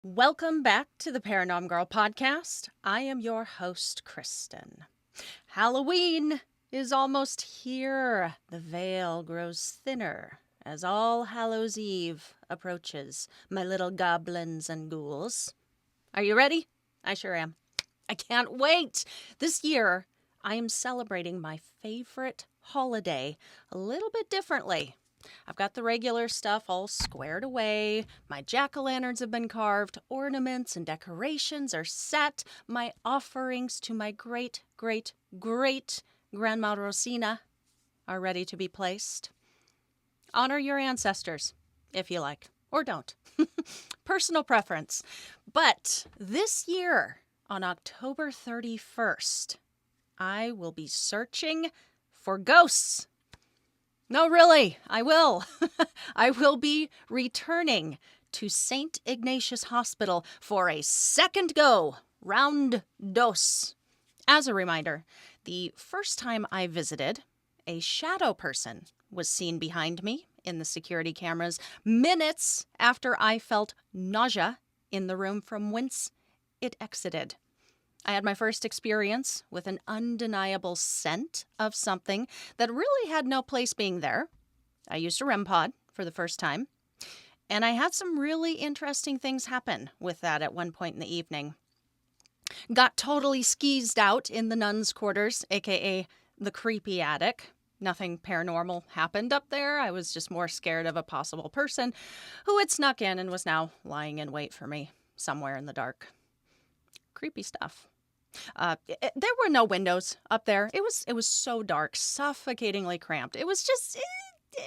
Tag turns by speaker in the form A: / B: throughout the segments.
A: Welcome back to the Paranormal Girl podcast. I am your host, Kristen. Halloween is almost here. The veil grows thinner as All Hallows Eve approaches, my little goblins and ghouls. Are you ready? I sure am. I can't wait. This year, I am celebrating my favorite holiday a little bit differently. I've got the regular stuff all squared away. My jack-o'-lanterns have been carved. Ornaments and decorations are set. My offerings to my great-great-great-grandma Rosina are ready to be placed. Honor your ancestors, if you like, or don't. Personal preference. But this year, on October 31st, I will be searching for ghosts. No, really, I will. I will be returning to St. Ignatius Hospital for a second go, round dos. As a reminder, the first time I visited, a shadow person was seen behind me in the security cameras minutes after I felt nausea in the room from whence it exited. I had my first experience with an undeniable scent of something that really had no place being there. I used a RemPod for the first time, and I had some really interesting things happen with that at one point in the evening. Got totally skeezed out in the nuns' quarters, aka the creepy attic. Nothing paranormal happened up there. I was just more scared of a possible person who had snuck in and was now lying in wait for me somewhere in the dark. Creepy stuff. There were no windows up there. It was so dark, suffocatingly cramped. It just made me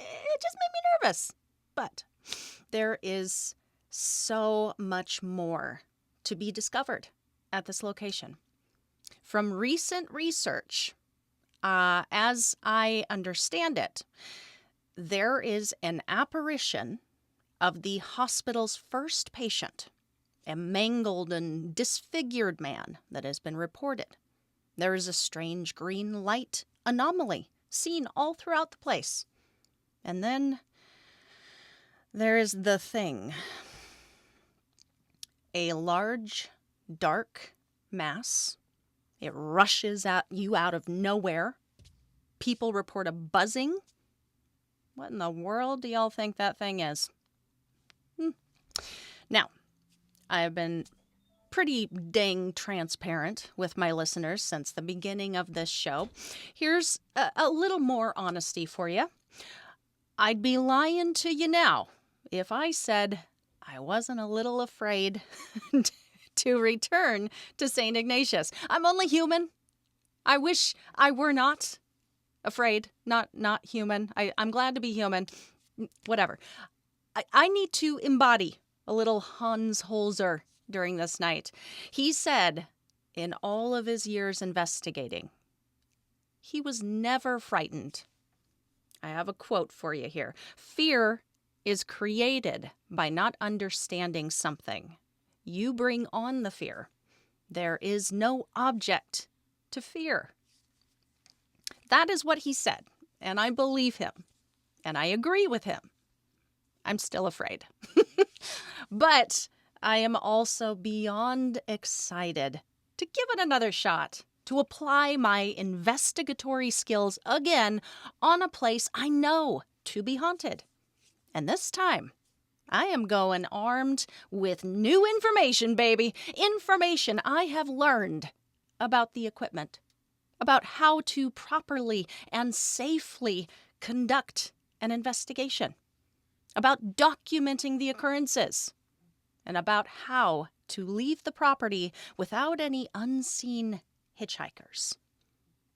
A: nervous. But there is so much more to be discovered at this location. From recent research, as I understand it, there is an apparition of the hospital's first patient, a mangled and disfigured man that has been reported. There is a strange green light anomaly seen all throughout the place. And then there is the thing. A large, dark mass. It rushes at you out of nowhere. People report a buzzing. What in the world do y'all think that thing is? Now, I've been pretty dang transparent with my listeners since the beginning of this show. Here's a little more honesty for you. I'd be lying to you now if I said I wasn't a little afraid to return to St. Ignatius. I'm only human. I wish I were not afraid, not human. I'm glad to be human. Whatever. I need to embody a little Hans Holzer during this night. He said, in all of his years investigating, he was never frightened. I have a quote for you here. Fear is created by not understanding something. You bring on the fear. There is no object to fear. That is what he said, and I believe him, and I agree with him. I'm still afraid. But I am also beyond excited to give it another shot, to apply my investigatory skills again on a place I know to be haunted. And this time, I am going armed with new information, baby. Information I have learned about the equipment, about how to properly and safely conduct an investigation, about documenting the occurrences, and about how to leave the property without any unseen hitchhikers.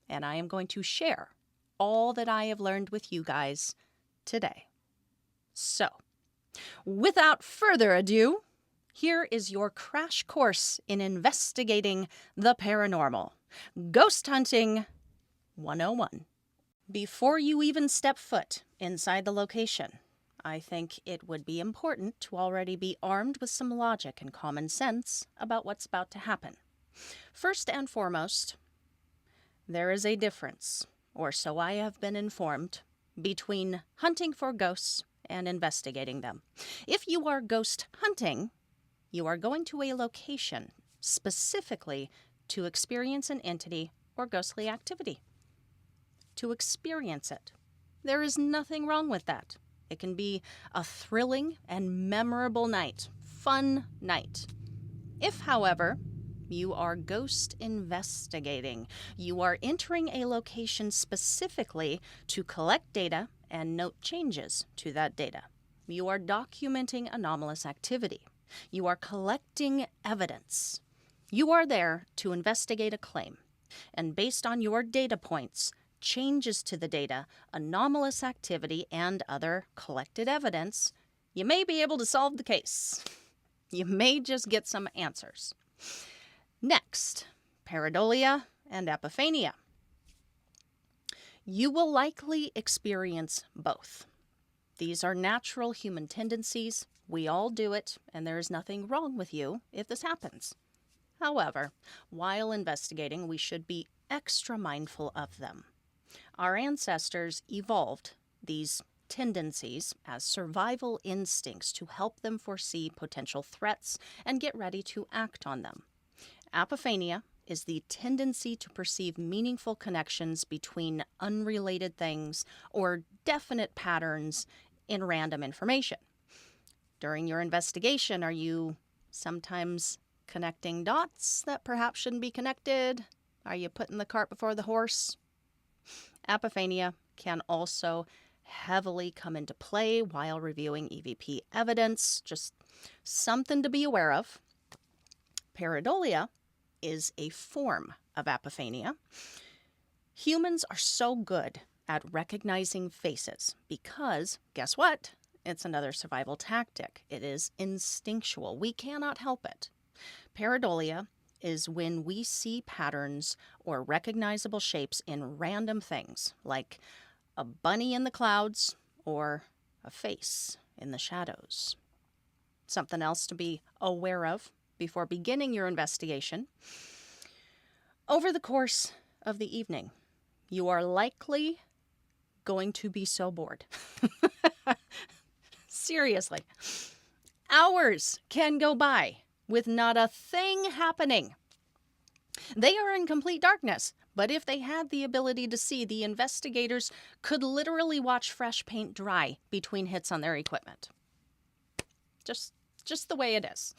A: And I am going to share all that I have learned with you guys today. So, without further ado, here is your crash course in investigating the paranormal. Ghost Hunting 101. Before you even step foot inside the location, I think it would be important to already be armed with some logic and common sense about what's about to happen. First and foremost, there is a difference, or so I have been informed, between hunting for ghosts and investigating them. If you are ghost hunting, You are going to a location specifically to experience an entity or ghostly activity. To experience it. There is nothing wrong with that. It can be a thrilling and memorable night, fun night. If, however, you are ghost investigating, you are entering a location specifically to collect data and note changes to that data. You are documenting anomalous activity. You are collecting evidence. You are there to investigate a claim. And based on your data points, changes to the data, anomalous activity, and other collected evidence, you may be able to solve the case. You may just get some answers. Next, pareidolia and epiphania. You will likely experience both. These are natural human tendencies. We all do it, and there is nothing wrong with you if this happens. However, while investigating, we should be extra mindful of them. Our ancestors evolved these tendencies as survival instincts to help them foresee potential threats and get ready to act on them. Epiphania is the tendency to perceive meaningful connections between unrelated things or definite patterns in random information. During your investigation, are you sometimes connecting dots that perhaps shouldn't be connected? Are you putting the cart before the horse? Epiphania can also heavily come into play while reviewing EVP evidence. Just something to be aware of. Pareidolia is a form of epiphania. Humans are so good at recognizing faces because, guess what? It's another survival tactic. It is instinctual. We cannot help it. Pareidolia is when we see patterns or recognizable shapes in random things, like a bunny in the clouds or a face in the shadows. Something else to be aware of before beginning your investigation. Over the course of the evening, you are likely going to be so bored. Seriously. Hours can go by with not a thing happening. They are in complete darkness, but if they had the ability to see, the investigators could literally watch fresh paint dry between hits on their equipment. Just the way it is.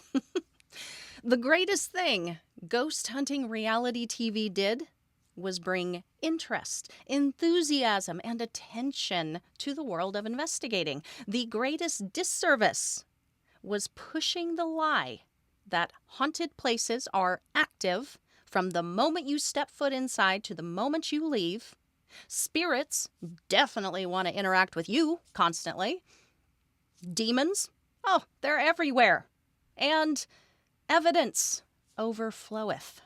A: The greatest thing ghost hunting reality TV did was bring interest, enthusiasm, and attention to the world of investigating. The greatest disservice was pushing the lie that haunted places are active from the moment you step foot inside to the moment you leave. Spirits definitely want to interact with you constantly. Demons, oh, they're everywhere. And evidence overfloweth.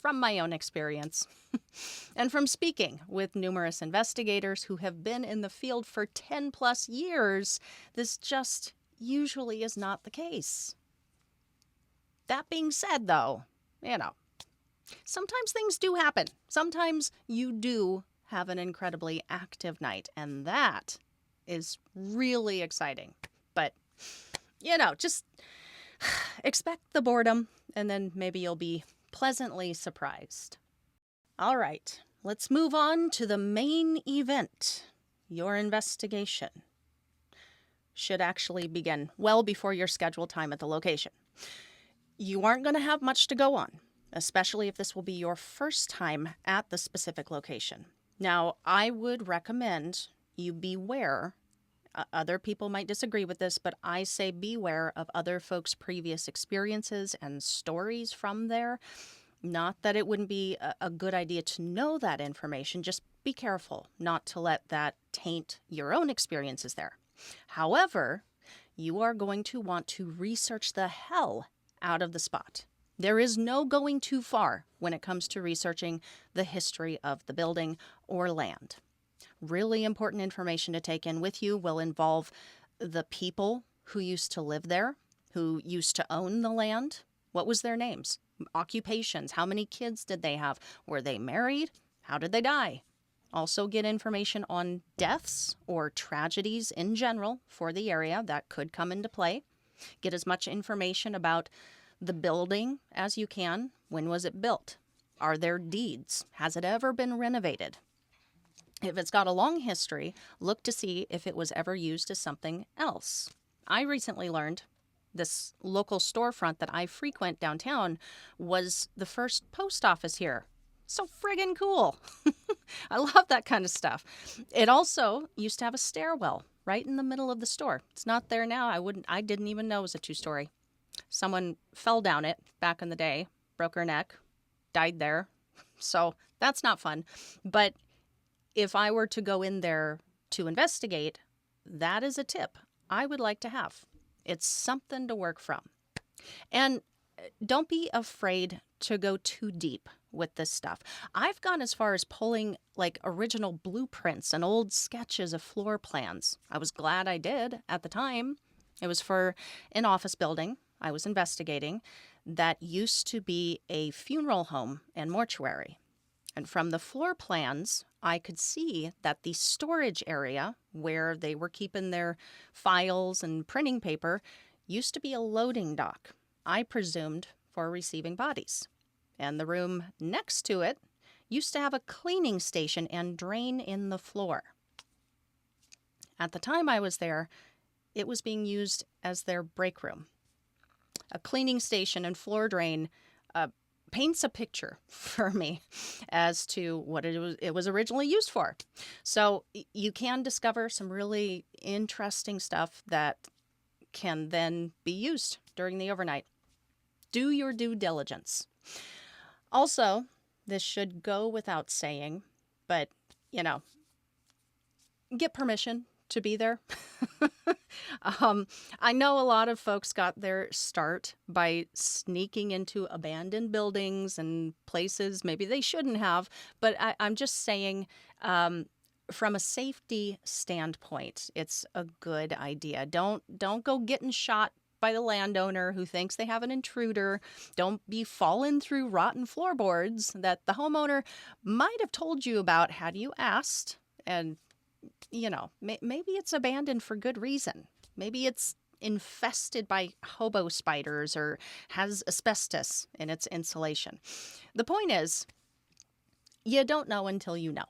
A: From my own experience, and from speaking with numerous investigators who have been in the field for 10 plus years, this just usually is not the case. That being said, though, sometimes things do happen. Sometimes you do have an incredibly active night, and that is really exciting. But, just expect the boredom, and then maybe you'll be pleasantly surprised. All right, let's move on to the main event. Your investigation should actually begin well before your scheduled time at the location. You aren't going to have much to go on, especially if this will be your first time at the specific location. Now, I would recommend you beware. Other people might disagree with this, but I say beware of other folks' previous experiences and stories from there. Not that it wouldn't be a good idea to know that information, just be careful not to let that taint your own experiences there. However, you are going to want to research the hell out of the spot. There is no going too far when it comes to researching the history of the building or land. Really important information to take in with you will involve the people who used to live there, who used to own the land. What was their names? Occupations. How many kids did they have? Were they married? How did they die? Also get information on deaths or tragedies in general for the area that could come into play. Get as much information about the building as you can. When was it built? Are there deeds? Has it ever been renovated? If it's got a long history, look to see if it was ever used as something else. I recently learned this local storefront that I frequent downtown was the first post office here. So friggin' cool. I love that kind of stuff. It also used to have a stairwell right in the middle of the store. It's not there now. I didn't even know it was a two-story. Someone fell down it back in the day, broke her neck, died there. So that's not fun. But if I were to go in there to investigate, that is a tip I would like to have. It's something to work from. And don't be afraid to go too deep with this stuff. I've gone as far as pulling like original blueprints and old sketches of floor plans. I was glad I did at the time. It was for an office building I was investigating that used to be a funeral home and mortuary. And from the floor plans, I could see that the storage area where they were keeping their files and printing paper used to be a loading dock, I presumed for receiving bodies. And the room next to it used to have a cleaning station and drain in the floor. At the time I was there, it was being used as their break room. A cleaning station and floor drain paints a picture for me as to what it was originally used for. So you can discover some really interesting stuff that can then be used during the overnight. Do your due diligence. Also, this should go without saying, but, get permission to be there. I know a lot of folks got their start by sneaking into abandoned buildings and places maybe they shouldn't have, but I'm just saying, from a safety standpoint, it's a good idea. Don't go getting shot by the landowner who thinks they have an intruder. Don't be falling through rotten floorboards that the homeowner might have told you about had you asked. And maybe it's abandoned for good reason. Maybe it's infested by hobo spiders or has asbestos in its insulation. The point is, you don't know until you know.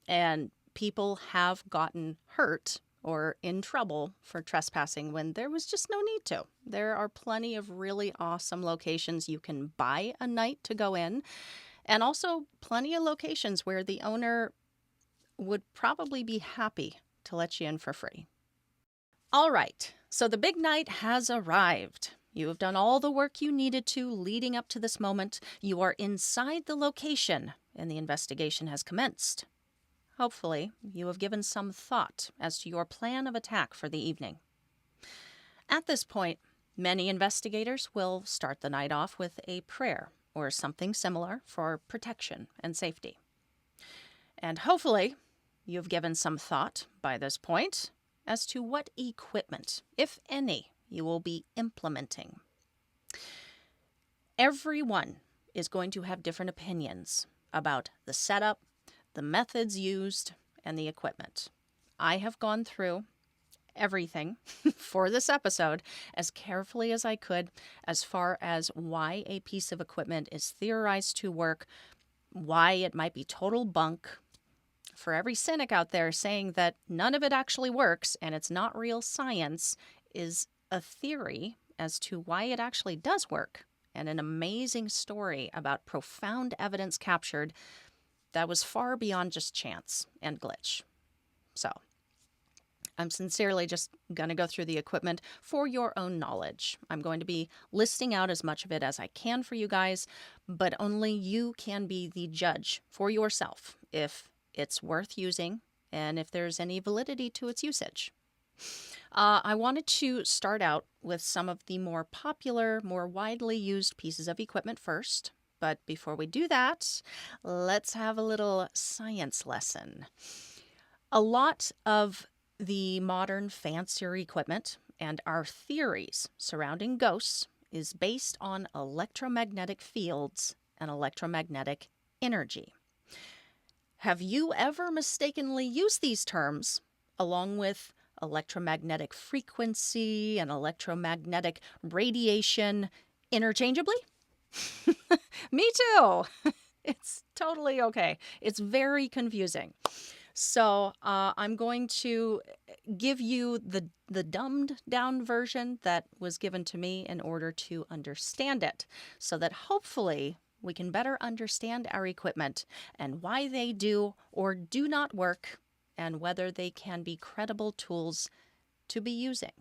A: And people have gotten hurt or in trouble for trespassing when there was just no need to. There are plenty of really awesome locations you can buy a night to go in, and also plenty of locations where the owner would probably be happy to let you in for free. All right, so the big night has arrived. You have done all the work you needed to leading up to this moment. You are inside the location, and the investigation has commenced. Hopefully, you have given some thought as to your plan of attack for the evening. At this point, many investigators will start the night off with a prayer or something similar for protection and safety. And hopefully, you've given some thought by this point as to what equipment, if any, you will be implementing. Everyone is going to have different opinions about the setup, the methods used, and the equipment. I have gone through everything for this episode as carefully as I could as far as why a piece of equipment is theorized to work, why it might be total bunk. For every cynic out there saying that none of it actually works and it's not real science is a theory as to why it actually does work, and an amazing story about profound evidence captured that was far beyond just chance and glitch. So, I'm sincerely just going to go through the equipment for your own knowledge. I'm going to be listing out as much of it as I can for you guys, but only you can be the judge for yourself if it's worth using and if there's any validity to its usage. I wanted to start out with some of the more popular, more widely used pieces of equipment first. But before we do that, let's have a little science lesson. A lot of the modern fancier equipment and our theories surrounding ghosts is based on electromagnetic fields and electromagnetic energy. Have you ever mistakenly used these terms along with electromagnetic frequency and electromagnetic radiation interchangeably? Me too. It's totally okay. It's very confusing. So I'm going to give you the dumbed down version that was given to me in order to understand it, so that hopefully we can better understand our equipment and why they do or do not work, and whether they can be credible tools to be using.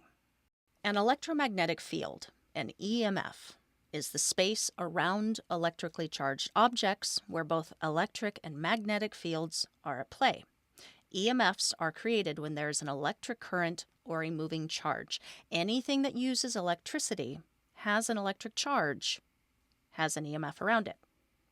A: An electromagnetic field, an EMF, is the space around electrically charged objects where both electric and magnetic fields are at play. EMFs are created when there is an electric current or a moving charge. Anything that uses electricity has an electric charge, has an EMF around it.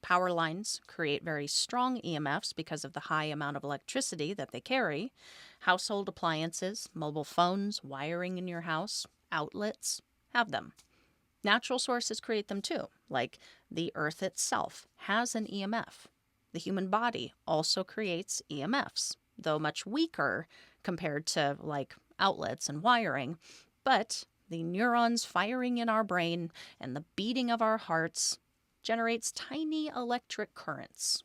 A: Power lines create very strong EMFs because of the high amount of electricity that they carry. Household appliances, mobile phones, wiring in your house, outlets have them. Natural sources create them too, like the earth itself has an EMF. The human body also creates EMFs, though much weaker compared to like outlets and wiring. But the neurons firing in our brain and the beating of our hearts generates tiny electric currents.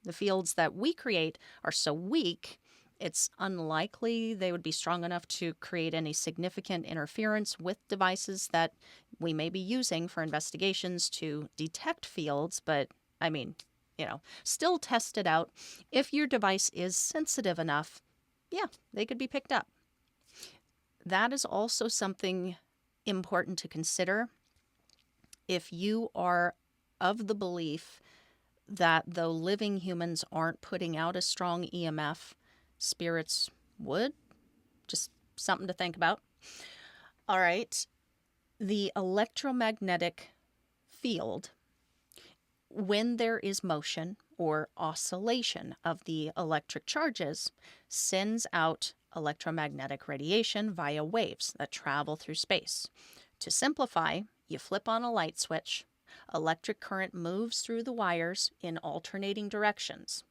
A: The fields that we create are so weak, it's unlikely they would be strong enough to create any significant interference with devices that we may be using for investigations to detect fields, but I mean, still test it out. If your device is sensitive enough, yeah, they could be picked up. That is also something important to consider. If you are of the belief that though living humans aren't putting out a strong EMF, spirits would, just something to think about. All right, the electromagnetic field, when there is motion or oscillation of the electric charges, sends out electromagnetic radiation via waves that travel through space. To simplify, you flip on a light switch, electric current moves through the wires in alternating directions.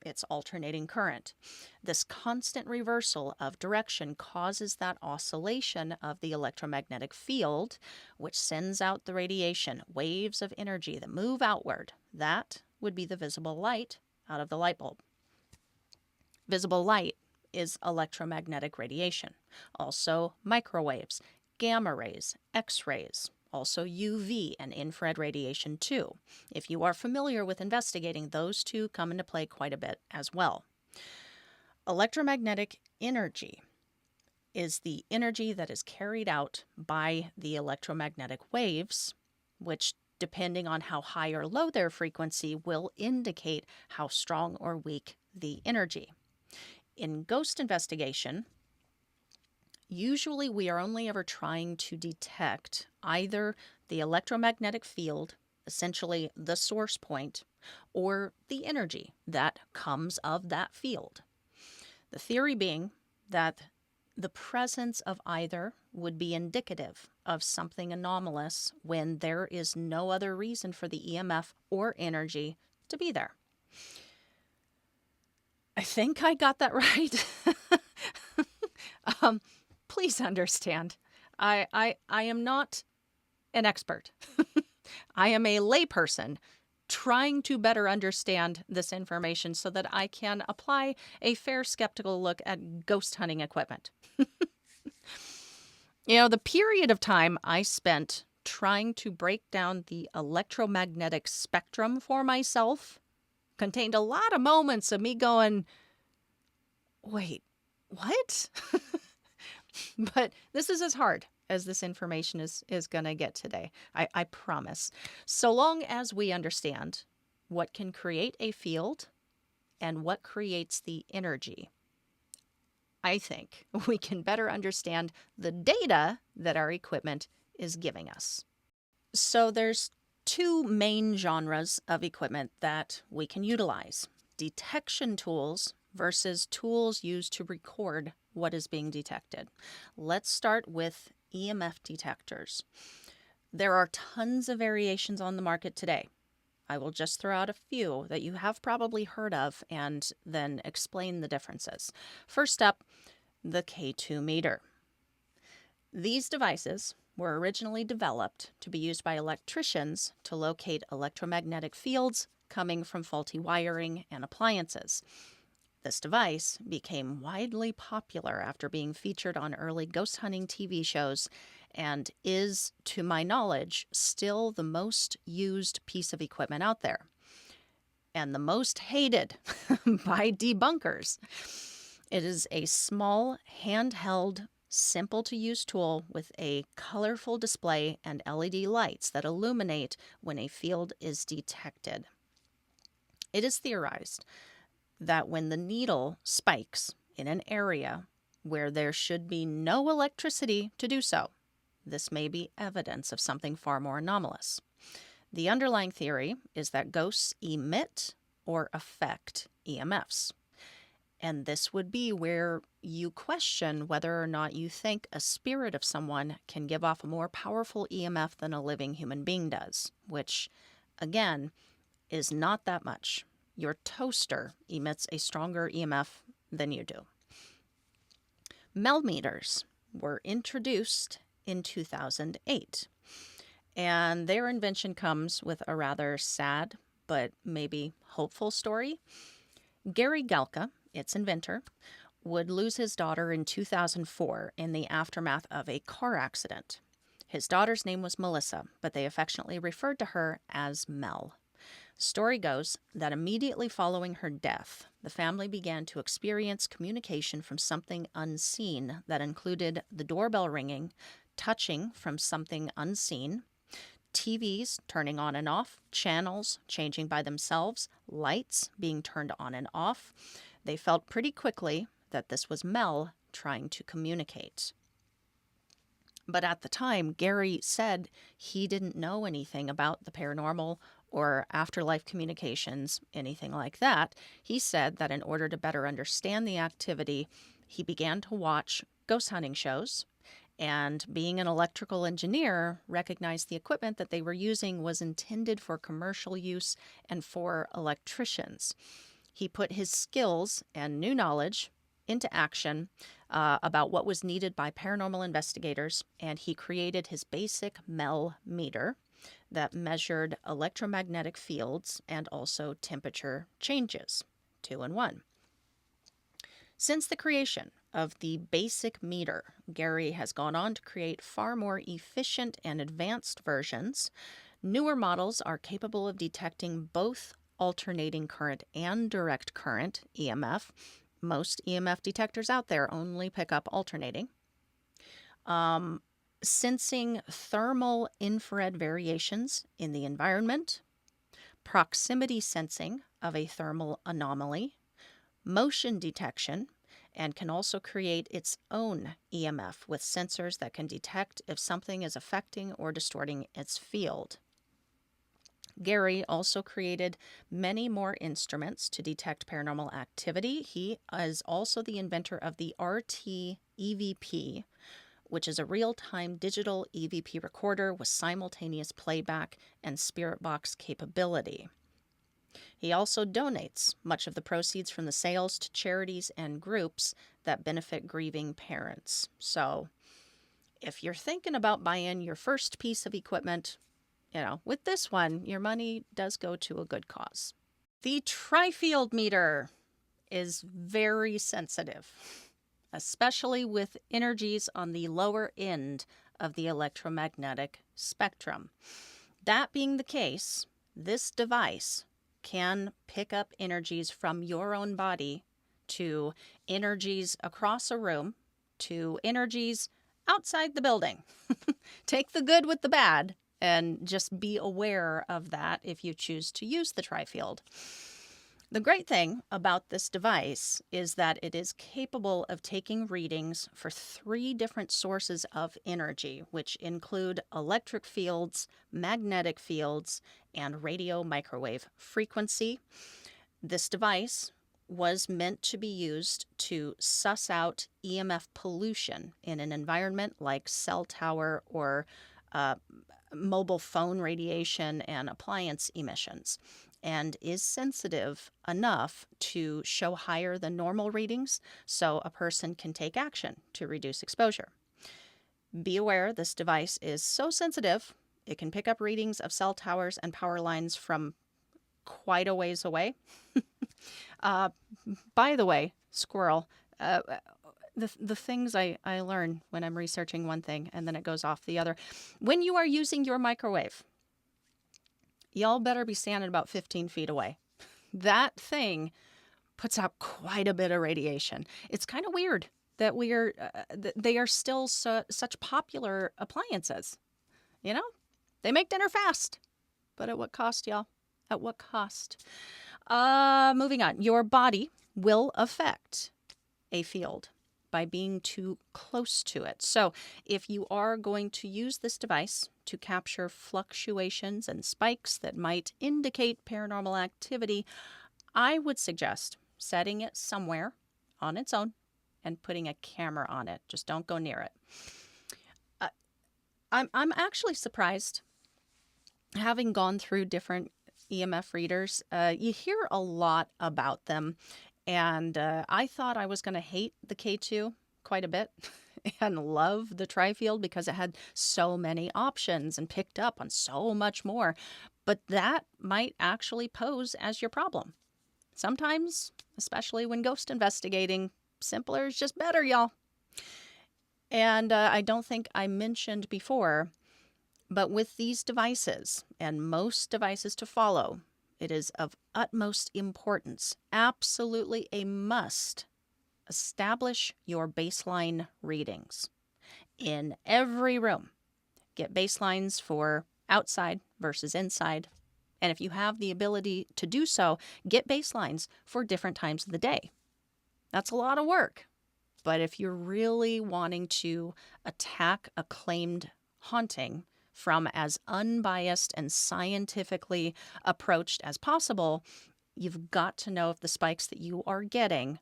A: It's alternating current. This constant reversal of direction causes that oscillation of the electromagnetic field, which sends out the radiation, waves of energy that move outward. That would be the visible light out of the light bulb. Visible light is electromagnetic radiation. Also microwaves, gamma rays, X-rays, also UV and infrared radiation too. If you are familiar with investigating, those two come into play quite a bit as well. Electromagnetic energy is the energy that is carried out by the electromagnetic waves, which, depending on how high or low their frequency, will indicate how strong or weak the energy. In ghost investigation, usually we are only ever trying to detect either the electromagnetic field, essentially the source point, or the energy that comes of that field. The theory being that the presence of either would be indicative of something anomalous when there is no other reason for the EMF or energy to be there. I think I got that right. Please understand, I am not an expert. I am a layperson trying to better understand this information so that I can apply a fair skeptical look at ghost hunting equipment. The period of time I spent trying to break down the electromagnetic spectrum for myself contained a lot of moments of me going, wait, what? But this is as hard as this information is going to get today. I promise. So long as we understand what can create a field and what creates the energy, I think we can better understand the data that our equipment is giving us. So there's two main genres of equipment that we can utilize: detection tools versus tools used to record what is being detected. Let's start with EMF detectors. There are tons of variations on the market today. I will just throw out a few that you have probably heard of and then explain the differences. First up, the K2 meter. These devices were originally developed to be used by electricians to locate electromagnetic fields coming from faulty wiring and appliances. This device became widely popular after being featured on early ghost hunting TV shows and is, to my knowledge, still the most used piece of equipment out there and the most hated by debunkers. It is a small, handheld, simple-to-use tool with a colorful display and LED lights that illuminate when a field is detected. It is theorized that when the needle spikes in an area where there should be no electricity to do so, this may be evidence of something far more anomalous. The underlying theory is that ghosts emit or affect EMFs. And this would be where you question whether or not you think a spirit of someone can give off a more powerful EMF than a living human being does, which, again, is not that much. Your toaster emits a stronger EMF than you do. Mel meters were introduced in 2008, and their invention comes with a rather sad but maybe hopeful story. Gary Galka, its inventor, would lose his daughter in 2004 in the aftermath of a car accident. His daughter's name was Melissa, but they affectionately referred to her as Mel. Story goes that immediately following her death, the family began to experience communication from something unseen that included the doorbell ringing, touching from something unseen, TVs turning on and off, channels changing by themselves, lights being turned on and off. They felt pretty quickly that this was Mel trying to communicate. But at the time, Gary said he didn't know anything about the paranormal or afterlife communications, anything like that. He said that in order to better understand the activity, he began to watch ghost hunting shows, and being an electrical engineer, recognized the equipment that they were using was intended for commercial use and for electricians. He put his skills and new knowledge into action about what was needed by paranormal investigators, and he created his basic Mel meter that measured electromagnetic fields and also temperature changes, 2 in 1. Since the creation of the basic meter, Gary has gone on to create far more efficient and advanced versions. Newer models are capable of detecting both alternating current and direct current, EMF. Most EMF detectors out there only pick up alternating. Sensing thermal infrared variations in the environment, proximity sensing of a thermal anomaly, motion detection, and can also create its own EMF with sensors that can detect if something is affecting or distorting its field. Gary also created many more instruments to detect paranormal activity. He is also the inventor of the RT EVP, which is a real-time digital EVP recorder with simultaneous playback and spirit box capability. He also donates much of the proceeds from the sales to charities and groups that benefit grieving parents. So if you're thinking about buying your first piece of equipment, with this one, your money does go to a good cause. The tri-field meter is very sensitive, especially with energies on the lower end of the electromagnetic spectrum. That being the case, this device can pick up energies from your own body to energies across a room to energies outside the building. Take the good with the bad and just be aware of that if you choose to use the tri-field. The great thing about this device is that it is capable of taking readings for 3 different sources of energy, which include electric fields, magnetic fields, and radio microwave frequency. This device was meant to be used to suss out EMF pollution in an environment like cell tower or mobile phone radiation and appliance emissions. and is sensitive enough to show higher than normal readings so a person can take action to reduce exposure. Be aware this device is so sensitive, it can pick up readings of cell towers and power lines from quite a ways away. By the way, squirrel, the things I learn when I'm researching one thing and then it goes off the other. When you are using your microwave, y'all better be standing about 15 feet away. That thing puts out quite a bit of radiation. It's kind of weird that they are still such popular appliances. You know, they make dinner fast, but at what cost, y'all? At what cost? Moving on. Your body will affect a field by being too close to it. So if you are going to use this device to capture fluctuations and spikes that might indicate paranormal activity, I would suggest setting it somewhere on its own and putting a camera on it. Just don't go near it. I'm actually surprised, having gone through different EMF readers, you hear a lot about them. And I thought I was going to hate the K2 quite a bit and love the Tri-Field because it had so many options and picked up on so much more. But that might actually pose as your problem. Sometimes, especially when ghost investigating, simpler is just better, y'all. And I don't think I mentioned before, but with these devices and most devices to follow, it is of utmost importance, absolutely a must, establish your baseline readings in every room. Get baselines for outside versus inside. And if you have the ability to do so, get baselines for different times of the day. That's a lot of work. But if you're really wanting to attack a claimed haunting from as unbiased and scientifically approached as possible, you've got to know if the spikes that you are getting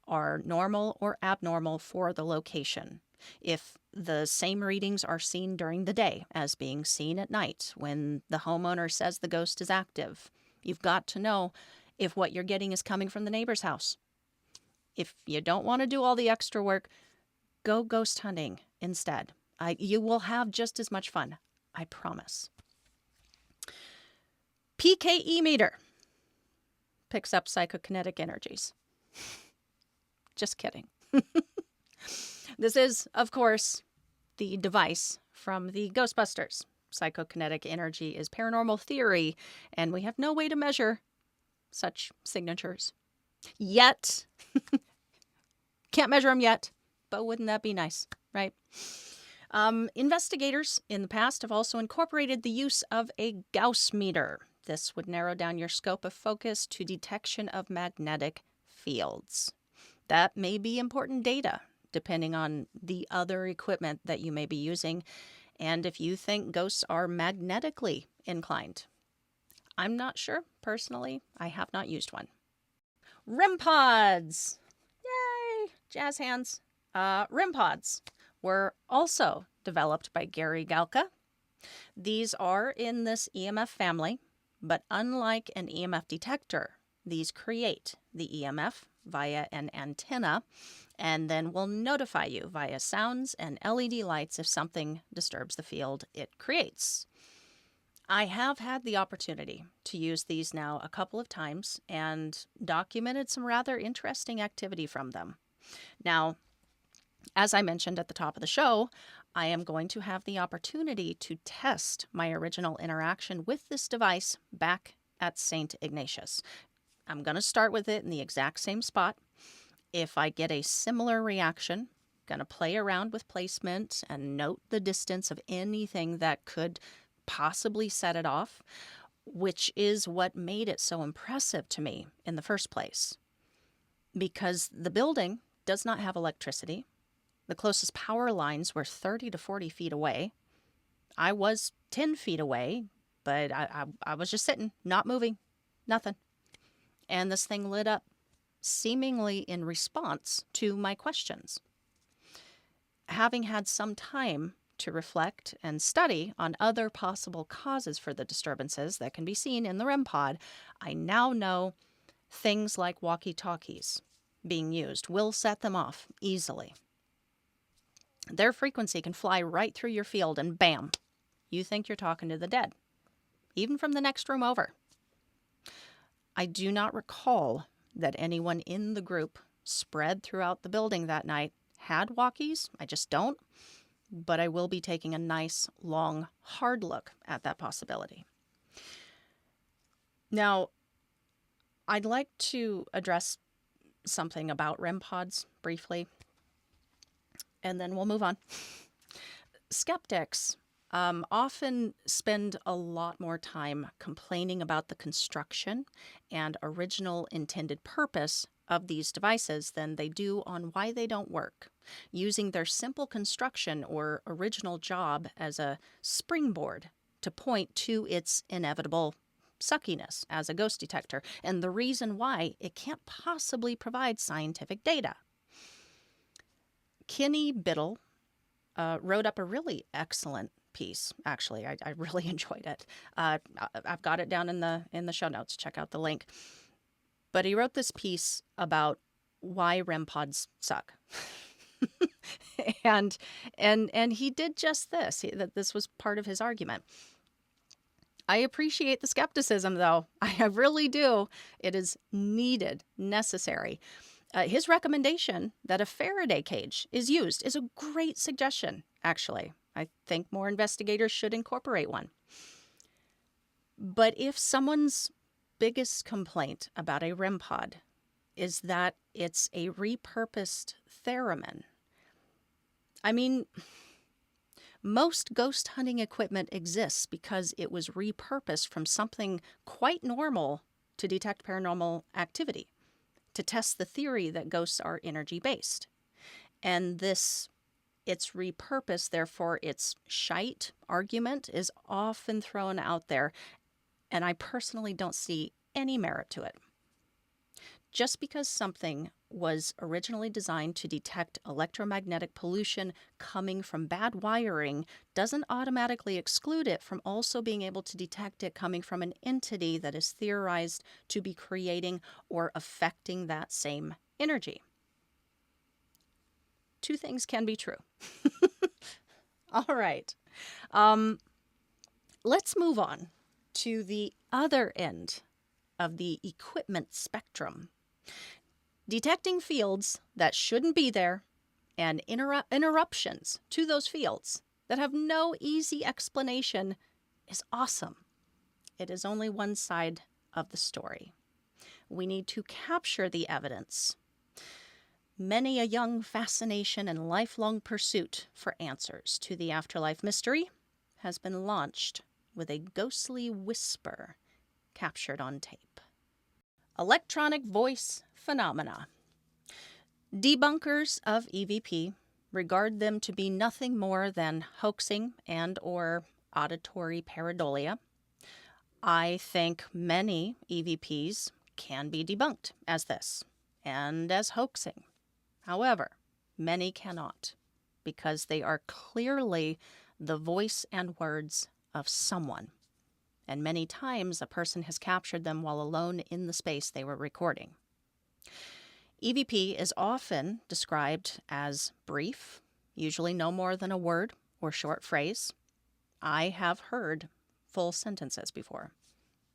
A: are normal or abnormal for the location. If the same readings are seen during the day as being seen at night when the homeowner says the ghost is active, you've got to know if what you're getting is coming from the neighbor's house. If you don't want to do all the extra work, go ghost hunting instead. You will have just as much fun. I promise. PKE meter picks up psychokinetic energies. Just kidding. This is, of course, the device from the Ghostbusters. Psychokinetic energy is paranormal theory, and we have no way to measure such signatures. Yet. Can't measure them yet, but wouldn't that be nice, right? Investigators in the past have also incorporated the use of a Gauss meter. This would narrow down your scope of focus to detection of magnetic fields. That may be important data, depending on the other equipment that you may be using, and if you think ghosts are magnetically inclined. I'm not sure. Personally, I have not used one. RemPods! Yay! Jazz hands. RemPods were also developed by Gary Galka. These are in this EMF family, but unlike an EMF detector, these create the EMF via an antenna and then will notify you via sounds and LED lights if something disturbs the field it creates. I have had the opportunity to use these now a couple of times and documented some rather interesting activity from them. Now, as I mentioned at the top of the show, I am going to have the opportunity to test my original interaction with this device back at St. Ignatius. I'm going to start with it in the exact same spot. If I get a similar reaction, I'm going to play around with placement and note the distance of anything that could possibly set it off, which is what made it so impressive to me in the first place. Because the building does not have electricity. The closest power lines were 30 to 40 feet away. I was 10 feet away, but I was just sitting, not moving, nothing. And this thing lit up, seemingly in response to my questions. Having had some time to reflect and study on other possible causes for the disturbances that can be seen in the RemPod, I now know things like walkie-talkies being used will set them off easily. Their frequency can fly right through your field and bam, you think you're talking to the dead, even from the next room over. I do not recall that anyone in the group spread throughout the building that night had walkies. I just don't. But I will be taking a nice, long, hard look at that possibility. Now, I'd like to address something about RemPods briefly, and then we'll move on. Skeptics often spend a lot more time complaining about the construction and original intended purpose of these devices than they do on why they don't work, using their simple construction or original job as a springboard to point to its inevitable suckiness as a ghost detector and the reason why it can't possibly provide scientific data. Kenny Biddle wrote up a really excellent piece. Actually, I really enjoyed it. I've got it down in the show notes. Check out the link. But he wrote this piece about why RemPods suck. and he did just this. That this was part of his argument. I appreciate the skepticism, though. I really do. It is needed, necessary. His recommendation that a Faraday cage is used is a great suggestion, actually. I think more investigators should incorporate one. But if someone's biggest complaint about a RemPod is that it's a repurposed theremin, I mean, most ghost hunting equipment exists because it was repurposed from something quite normal to detect paranormal activity, to test the theory that ghosts are energy-based. And it's repurposed, therefore its shite argument is often thrown out there, and I personally don't see any merit to it. Just because something was originally designed to detect electromagnetic pollution coming from bad wiring doesn't automatically exclude it from also being able to detect it coming from an entity that is theorized to be creating or affecting that same energy. Two things can be true. All right. Let's move on to the other end of the equipment spectrum. Detecting fields that shouldn't be there and interruptions to those fields that have no easy explanation is awesome. It is only one side of the story. We need to capture the evidence. Many a young fascination and lifelong pursuit for answers to the afterlife mystery has been launched with a ghostly whisper captured on tape. Electronic voice phenomena. Debunkers of EVP regard them to be nothing more than hoaxing and or auditory pareidolia. I think many EVPs can be debunked as this and as hoaxing. However, many cannot because they are clearly the voice and words of someone. And many times a person has captured them while alone in the space they were recording. EVP is often described as brief, usually no more than a word or short phrase. I have heard full sentences before.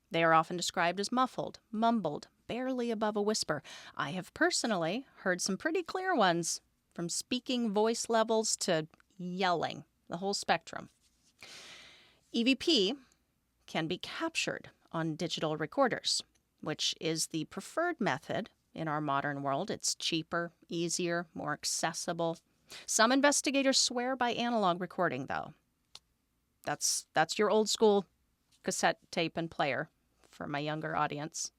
A: They are often described as muffled, mumbled, barely above a whisper. I have personally heard some pretty clear ones, from speaking voice levels to yelling, the whole spectrum. EVP can be captured on digital recorders, which is the preferred method in our modern world. It's cheaper, easier, more accessible. Some investigators swear by analog recording, though. That's your old school cassette tape and player for my younger audience.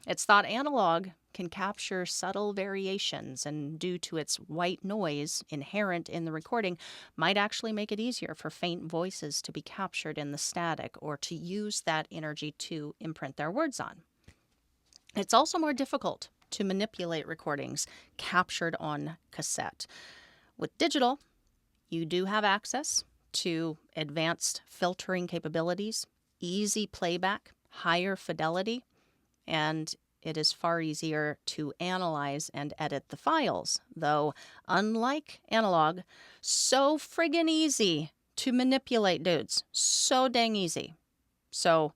A: It's thought analog can capture subtle variations, and due to its white noise inherent in the recording, might actually make it easier for faint voices to be captured in the static or to use that energy to imprint their words on. It's also more difficult to manipulate recordings captured on cassette. With digital, you do have access to advanced filtering capabilities, easy playback, higher fidelity, and it is far easier to analyze and edit the files, though, unlike analog, so friggin' easy to manipulate, dudes. So dang easy. So,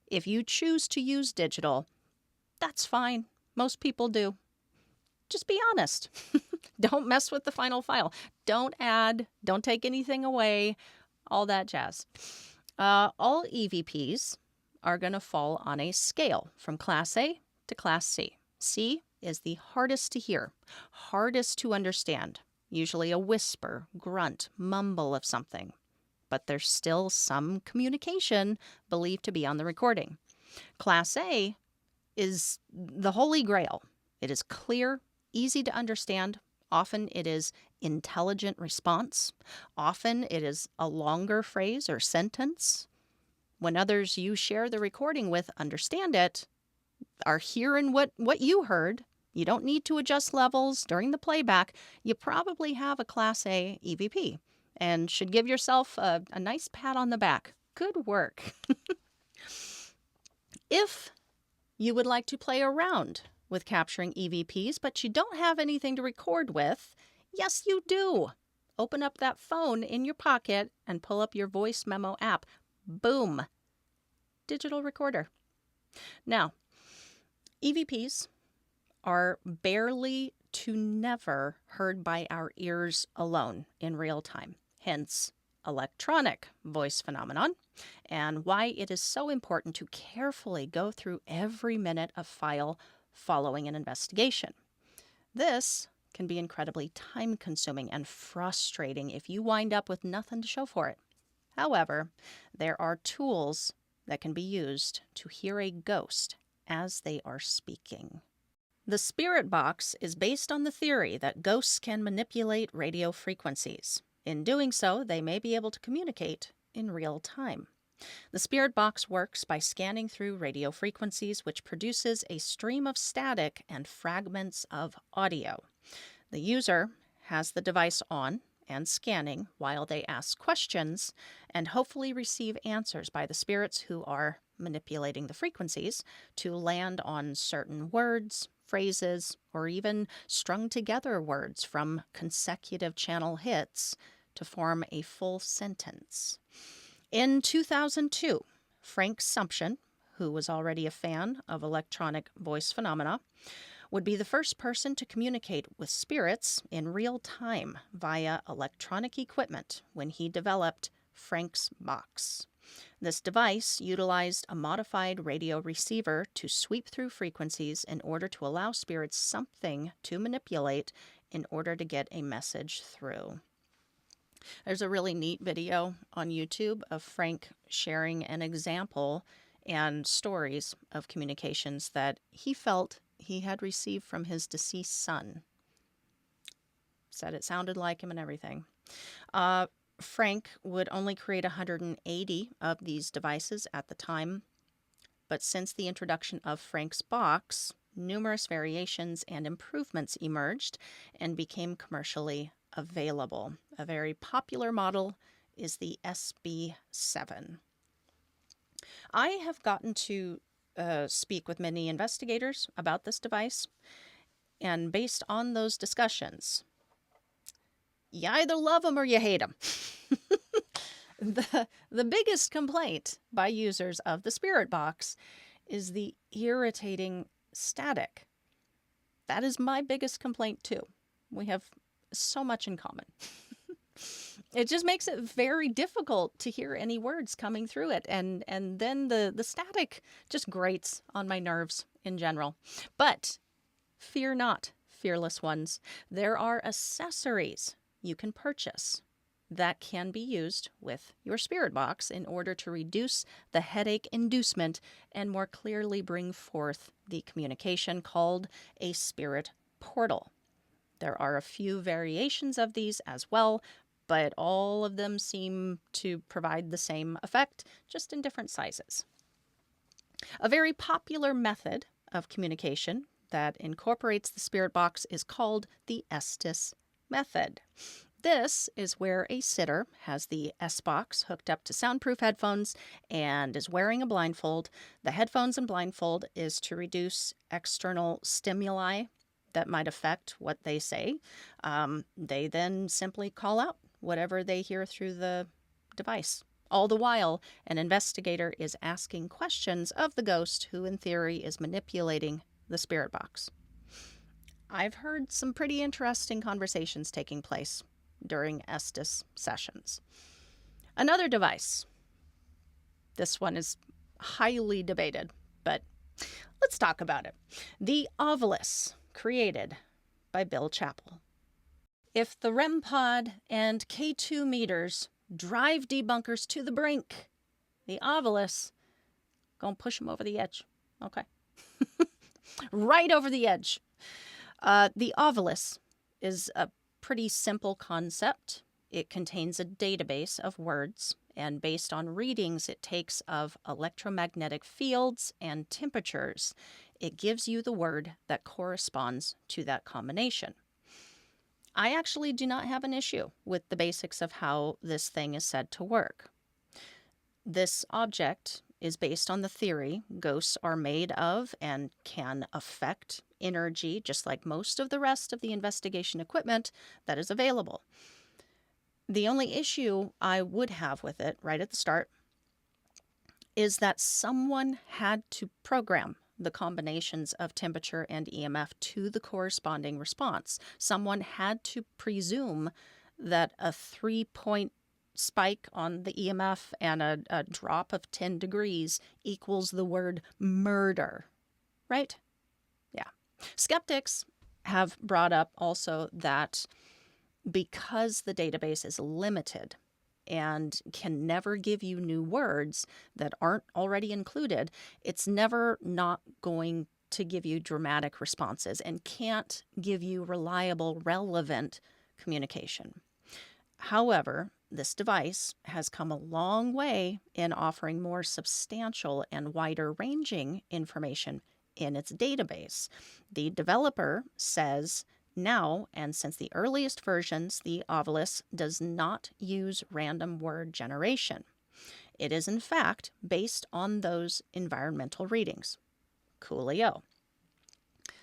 A: if you choose to use digital, that's fine. Most people do. Just be honest. Don't mess with the final file. Don't don't take anything away, all that jazz. All EVPs are going to fall on a scale from Class A to Class C. C is the hardest to hear, hardest to understand, usually a whisper, grunt, mumble of something. But there's still some communication believed to be on the recording. Class A is the holy grail. It is clear, easy to understand. Often it is intelligent response. Often it is a longer phrase or sentence. When others you share the recording with understand it, are hearing what you heard, you don't need to adjust levels during the playback, you probably have a Class A EVP and should give yourself a nice pat on the back. Good work. If you would like to play around with capturing EVPs, but you don't have anything to record with, yes, you do. Open up that phone in your pocket and pull up your voice memo app. Boom. Digital recorder. Now, EVPs are barely to never heard by our ears alone in real time, hence electronic voice phenomenon, and why it is so important to carefully go through every minute of file following an investigation. This can be incredibly time-consuming and frustrating if you wind up with nothing to show for it. However, there are tools that can be used to hear a ghost as they are speaking. The spirit box is based on the theory that ghosts can manipulate radio frequencies. In doing so, they may be able to communicate in real time. The spirit box works by scanning through radio frequencies, which produces a stream of static and fragments of audio. The user has the device on and scanning while they ask questions and hopefully receive answers by the spirits who are manipulating the frequencies to land on certain words, phrases, or even strung together words from consecutive channel hits to form a full sentence. In 2002, Frank Sumption, who was already a fan of electronic voice phenomena, would be the first person to communicate with spirits in real time via electronic equipment when he developed Frank's box. This device utilized a modified radio receiver to sweep through frequencies in order to allow spirits something to manipulate in order to get a message through. There's a really neat video on YouTube of Frank sharing an example and stories of communications that he felt he had received from his deceased son. Said it sounded like him and everything. Frank would only create 180 of these devices at the time, but since the introduction of Frank's box, numerous variations and improvements emerged and became commercially available. A very popular model is the SB7. I have gotten to speak with many investigators about this device, and based on those discussions, you either love them or you hate them. The biggest complaint by users of the Spirit Box is the irritating static. That is my biggest complaint too. We have so much in common. It just makes it very difficult to hear any words coming through it. And then the static just grates on my nerves in general. But fear not, fearless ones. There are accessories you can purchase that can be used with your Spirit Box in order to reduce the headache inducement and more clearly bring forth the communication, called a spirit portal. There are a few variations of these as well, but all of them seem to provide the same effect, just in different sizes. A very popular method of communication that incorporates the Spirit Box is called the Estes method. This is where a sitter has the S-Box hooked up to soundproof headphones and is wearing a blindfold. The headphones and blindfold is to reduce external stimuli that might affect what they say. They then simply call out whatever they hear through the device. All the while, an investigator is asking questions of the ghost who, in theory, is manipulating the spirit box. I've heard some pretty interesting conversations taking place during Estes sessions. Another device. This one is highly debated, but let's talk about it. The Ovilus, created by Bill Chappell. If the RemPod and K2 meters drive debunkers to the brink, the Ovilus gonna push them over the edge. Okay. Right over the edge. The Ovilus is a pretty simple concept. It contains a database of words, and based on readings it takes of electromagnetic fields and temperatures, it gives you the word that corresponds to that combination. I actually do not have an issue with the basics of how this thing is said to work. This object is based on the theory ghosts are made of and can affect energy, just like most of the rest of the investigation equipment that is available. The only issue I would have with it right at the start is that someone had to program the combinations of temperature and EMF to the corresponding response. Someone had to presume that a 3-point spike on the EMF and a drop of 10 degrees equals the word murder, right? Yeah. Skeptics have brought up also that because the database is limited and can never give you new words that aren't already included, it's never not going to give you dramatic responses and can't give you reliable, relevant communication. However, this device has come a long way in offering more substantial and wider ranging information in its database. The developer says now, and since the earliest versions, the Ovilus does not use random word generation. It is in fact based on those environmental readings. Coolio.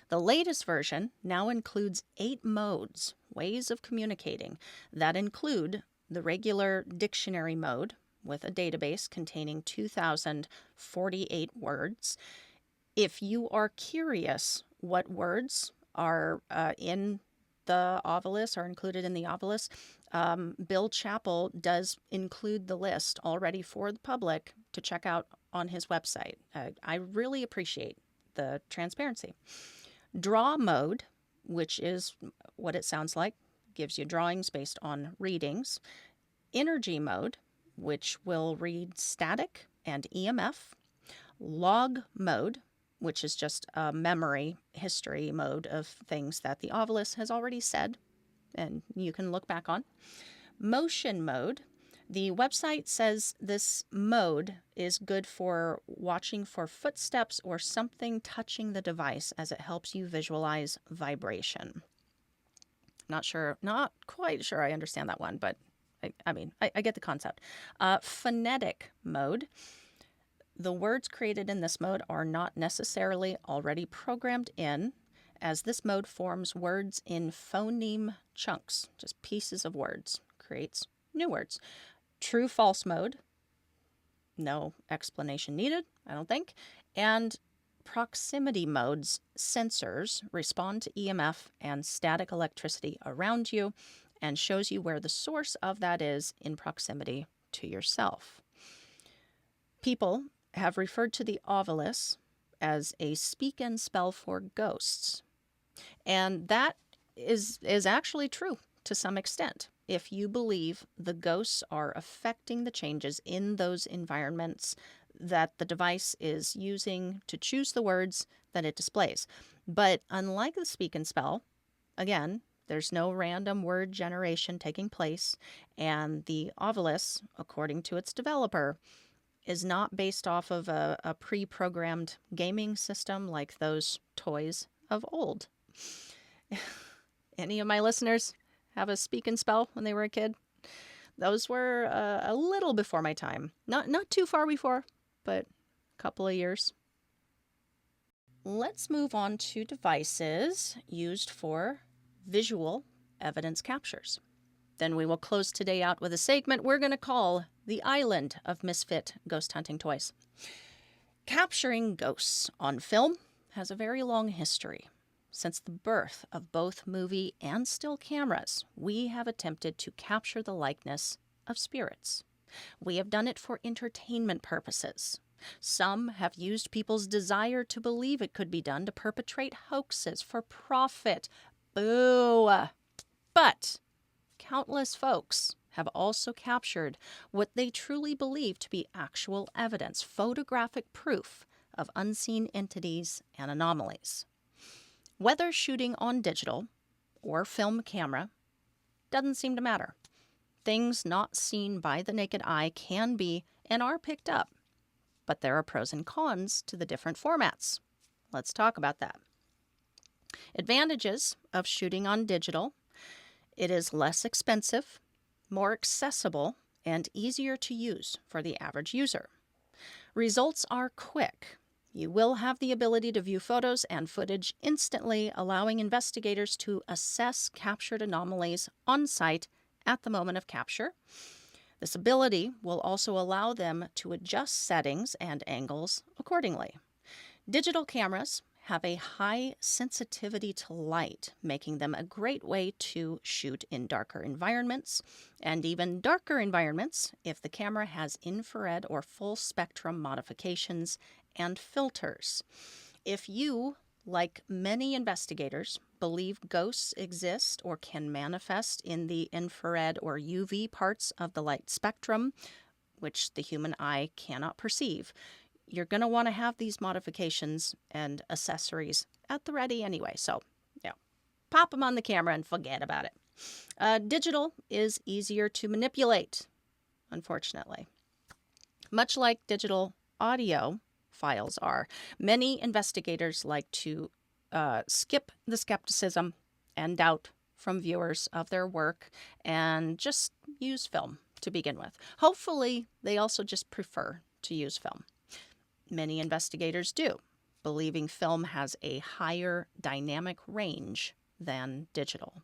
A: The latest version now includes 8 modes, ways of communicating, that include the regular dictionary mode with a database containing 2,048 words. If you are curious what words are in the Ovilus, are included in the Ovilus, Bill Chappell does include the list already for the public to check out on his website. I really appreciate the transparency. Draw mode, which is what it sounds like, gives you drawings based on readings. Energy mode, which will read static and EMF. Log mode, which is just a memory history mode of things that the Ovilus has already said and you can look back on. Motion mode. The website says this mode is good for watching for footsteps or something touching the device as it helps you visualize vibration. Not quite sure I understand that one, but I get the concept. Phonetic mode. The words created in this mode are not necessarily already programmed in, as this mode forms words in phoneme chunks, just pieces of words, creates new words. True-false mode, no explanation needed, I don't think. And proximity modes, sensors respond to EMF and static electricity around you and shows you where the source of that is in proximity to yourself. People have referred to the Ovilus as a speak and spell for ghosts. And that is actually true to some extent. If you believe the ghosts are affecting the changes in those environments that the device is using to choose the words that it displays. But unlike the speak and spell, again, there's no random word generation taking place, and the Ovilus, according to its developer, is not based off of a pre-programmed gaming system like those toys of old. Any of my listeners have a speak and spell when they were a kid. Those were a little before my time. Not too far before, but a couple of years. Let's move on to devices used for visual evidence captures. Then we will close today out with a segment we're going to call The Island of Misfit Ghost Hunting Toys. Capturing ghosts on film has a very long history. Since the birth of both movie and still cameras, we have attempted to capture the likeness of spirits. We have done it for entertainment purposes. Some have used people's desire to believe it could be done to perpetrate hoaxes for profit. Boo! But countless folks have also captured what they truly believe to be actual evidence, photographic proof of unseen entities and anomalies. Whether shooting on digital or film camera doesn't seem to matter. Things not seen by the naked eye can be and are picked up, but there are pros and cons to the different formats. Let's talk about that. Advantages of shooting on digital: it is less expensive, more accessible, and easier to use for the average user. Results are quick. You will have the ability to view photos and footage instantly, allowing investigators to assess captured anomalies on site at the moment of capture. This ability will also allow them to adjust settings and angles accordingly. Digital cameras have a high sensitivity to light, making them a great way to shoot in darker environments, and even darker environments if the camera has infrared or full spectrum modifications and filters. If you, like many investigators, believe ghosts exist or can manifest in the infrared or UV parts of the light spectrum, which the human eye cannot perceive, you're going to want to have these modifications and accessories at the ready anyway. So, pop them on the camera and forget about it. Digital is easier to manipulate, unfortunately. Much like digital audio files are, many investigators like to skip the skepticism and doubt from viewers of their work and just use film to begin with. Hopefully, they also just prefer to use film. Many investigators do, believing film has a higher dynamic range than digital,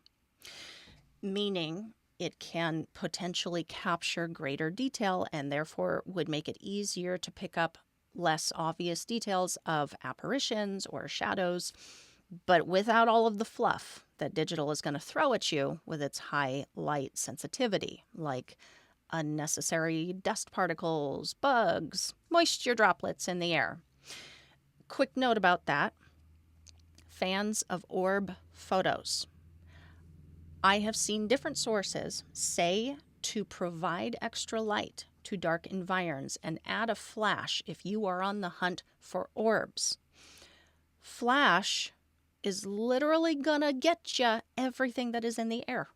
A: meaning it can potentially capture greater detail and therefore would make it easier to pick up less obvious details of apparitions or shadows, but without all of the fluff that digital is going to throw at you with its high light sensitivity, like unnecessary dust particles, bugs, moisture droplets in the air. Quick note about that. Fans of orb photos. I have seen different sources say to provide extra light to dark environs and add a flash if you are on the hunt for orbs. Flash is literally gonna get you everything that is in the air.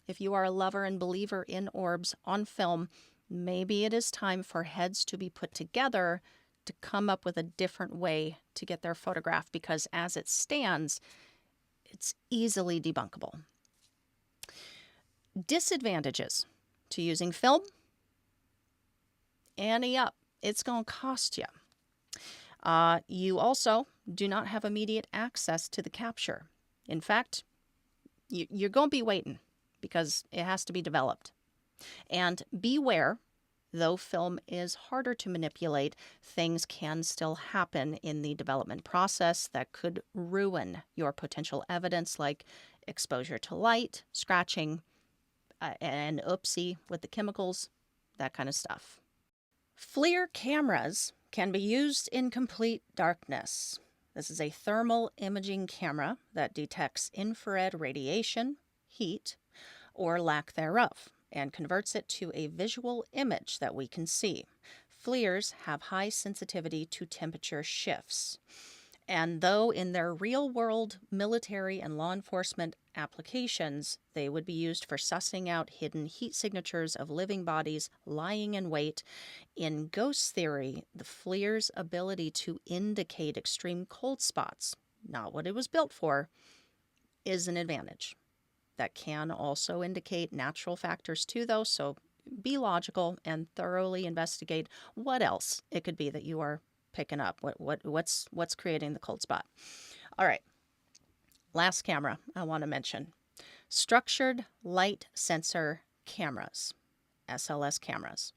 A: If you are a lover and believer in orbs on film, maybe it is time for heads to be put together to come up with a different way to get their photograph, because as it stands, it's easily debunkable. Disadvantages to using film: ante up. It's going to cost you. You also do not have immediate access to the capture. In fact, you're going to be waiting because it has to be developed. And beware, though film is harder to manipulate, things can still happen in the development process that could ruin your potential evidence, like exposure to light, scratching, and oopsie with the chemicals, that kind of stuff. FLIR cameras can be used in complete darkness. This is a thermal imaging camera that detects infrared radiation, heat, or lack thereof, and converts it to a visual image that we can see. FLIRs have high sensitivity to temperature shifts. And though in their real-world military and law enforcement applications, they would be used for sussing out hidden heat signatures of living bodies lying in wait, in ghost theory, the FLIR's ability to indicate extreme cold spots, not what it was built for, is an advantage. That can also indicate natural factors too, though, so be logical and thoroughly investigate what else it could be that you are picking up. What's creating the cold spot? All right. Last camera I want to mention. Structured light sensor cameras, SLS cameras.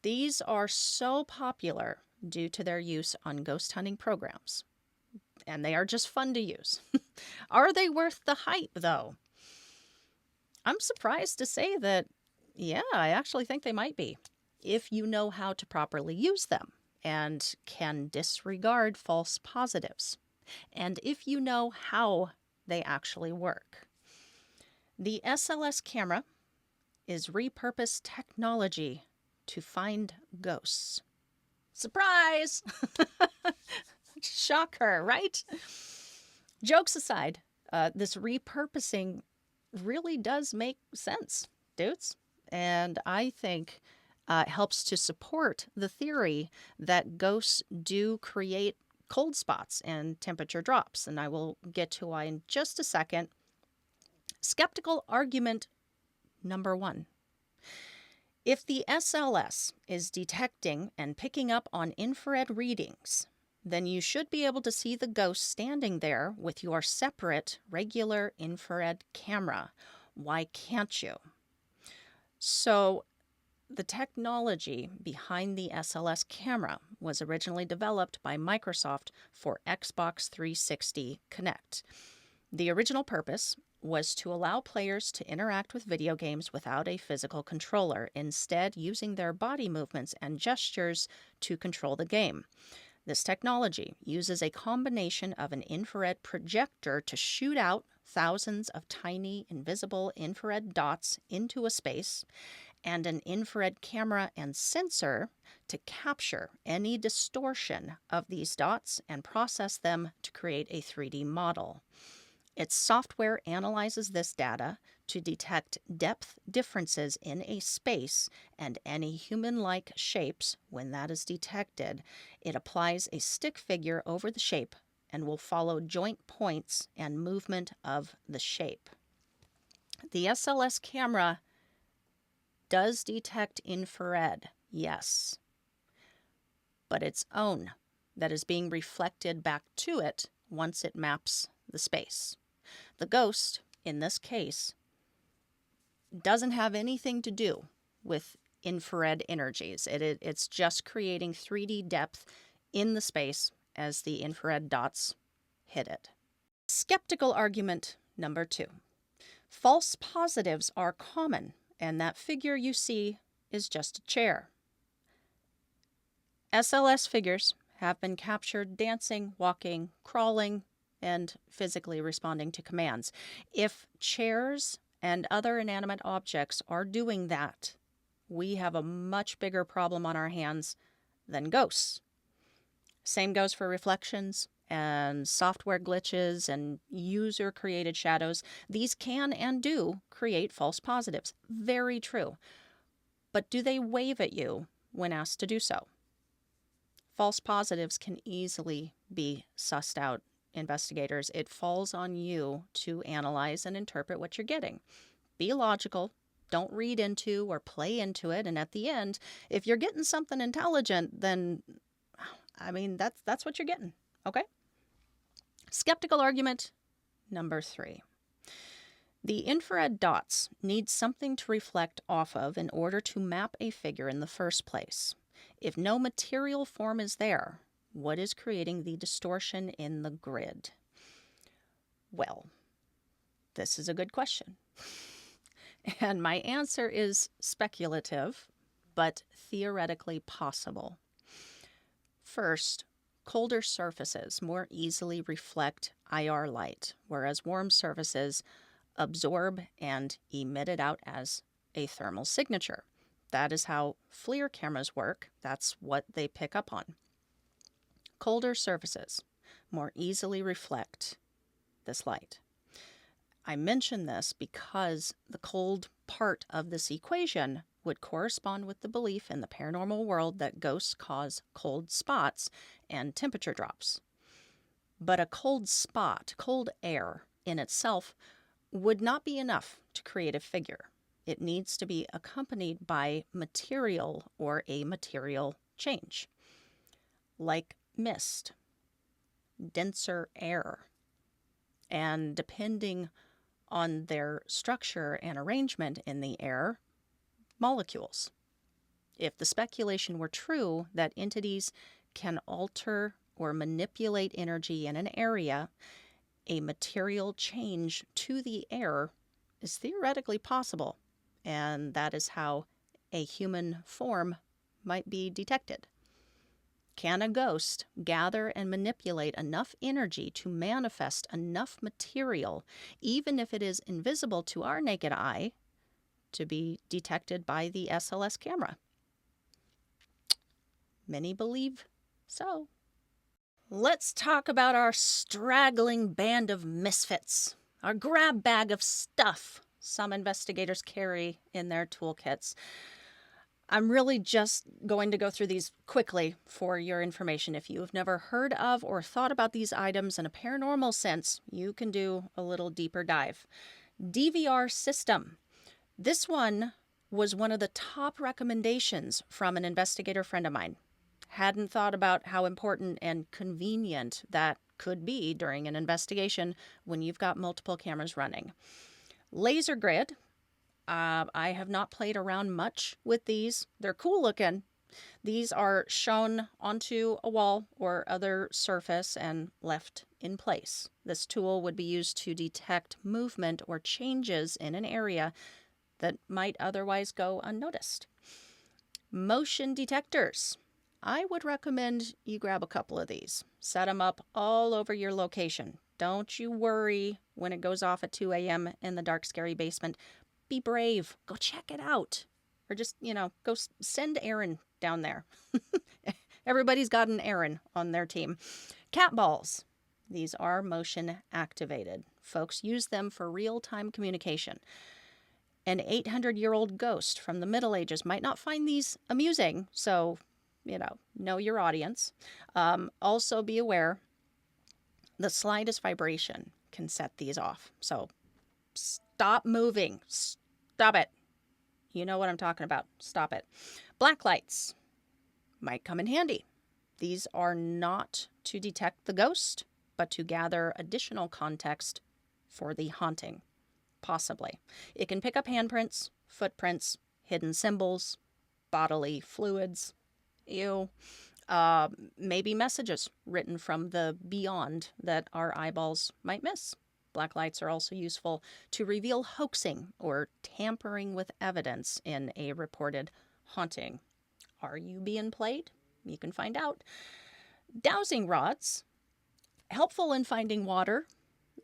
A: These are so popular due to their use on ghost hunting programs, and they are just fun to use. Are they worth the hype, though? I'm surprised to say that, yeah, I actually think they might be, if you know how to properly use them and can disregard false positives, and if you know how they actually work. The SLS camera is repurposed technology to find ghosts. Surprise! Shocker, right? Jokes aside, this repurposing really does make sense, dudes. And I think it helps to support the theory that ghosts do create cold spots and temperature drops. And I will get to why in just a second. Skeptical argument number 1. If the SLS is detecting and picking up on infrared readings, then you should be able to see the ghost standing there with your separate regular infrared camera. Why can't you? So, the technology behind the SLS camera was originally developed by Microsoft for Xbox 360 Kinect. The original purpose was to allow players to interact with video games without a physical controller, instead using their body movements and gestures to control the game. This technology uses a combination of an infrared projector to shoot out thousands of tiny invisible infrared dots into a space, and an infrared camera and sensor to capture any distortion of these dots and process them to create a 3D model. Its software analyzes this data to detect depth differences in a space and any human-like shapes. When that is detected, it applies a stick figure over the shape and will follow joint points and movement of the shape. The SLS camera does detect infrared, yes, but its own that is being reflected back to it once it maps the space. The ghost, in this case, doesn't have anything to do with infrared energies. It's just creating 3D depth in the space as the infrared dots hit it. Skeptical argument number 2. False positives are common, and that figure you see is just a chair. SLS figures have been captured dancing, walking, crawling, and physically responding to commands. If chairs and other inanimate objects are doing that, we have a much bigger problem on our hands than ghosts. Same goes for reflections and software glitches and user-created shadows. These can and do create false positives. Very true. But do they wave at you when asked to do so? False positives can easily be sussed out, investigators. It falls on you to analyze and interpret what you're getting. Be logical. Don't read into or play into it. And at the end, if you're getting something intelligent, then, I mean, that's what you're getting. Okay? Skeptical argument number 3. The infrared dots need something to reflect off of in order to map a figure in the first place. If no material form is there, what is creating the distortion in the grid? Well, this is a good question. And my answer is speculative, but theoretically possible. First, colder surfaces more easily reflect IR light, whereas warm surfaces absorb and emit it out as a thermal signature. That is how FLIR cameras work. That's what they pick up on. Colder surfaces more easily reflect this light. I mention this because the cold part of this equation would correspond with the belief in the paranormal world that ghosts cause cold spots and temperature drops. But a cold spot, cold air in itself, would not be enough to create a figure, it needs to be accompanied by material or a material change, like mist, denser air, and depending on their structure and arrangement in the air, molecules. If the speculation were true that entities can alter or manipulate energy in an area, a material change to the air is theoretically possible, and that is how a human form might be detected. Can a ghost gather and manipulate enough energy to manifest enough material, even if it is invisible to our naked eye, to be detected by the SLS camera? Many believe so. Let's talk about our straggling band of misfits, our grab bag of stuff some investigators carry in their toolkits. I'm really just going to go through these quickly for your information. If you have never heard of or thought about these items in a paranormal sense, you can do a little deeper dive. DVR system. This one was one of the top recommendations from an investigator friend of mine. Hadn't thought about how important and convenient that could be during an investigation when you've got multiple cameras running. Laser grid. I have not played around much with these. They're cool looking. These are shown onto a wall or other surface and left in place. This tool would be used to detect movement or changes in an area that might otherwise go unnoticed. Motion detectors. I would recommend you grab a couple of these. Set them up all over your location. Don't you worry when it goes off at 2 a.m. in the dark, scary basement. Be brave. Go check it out. Or just, go send Aaron down there. Everybody's got an Aaron on their team. Cat balls. These are motion activated. Folks use them for real-time communication. An 800-year-old ghost from the Middle Ages might not find these amusing, so know your audience. Also be aware the slightest vibration can set these off. So stop moving. Stop it. You know what I'm talking about. Stop it. Black lights might come in handy. These are not to detect the ghost, but to gather additional context for the haunting, possibly. It can pick up handprints, footprints, hidden symbols, bodily fluids, maybe messages written from the beyond that our eyeballs might miss. Black lights are also useful to reveal hoaxing or tampering with evidence in a reported haunting. Are you being played? You can find out. Dowsing rods, helpful in finding water,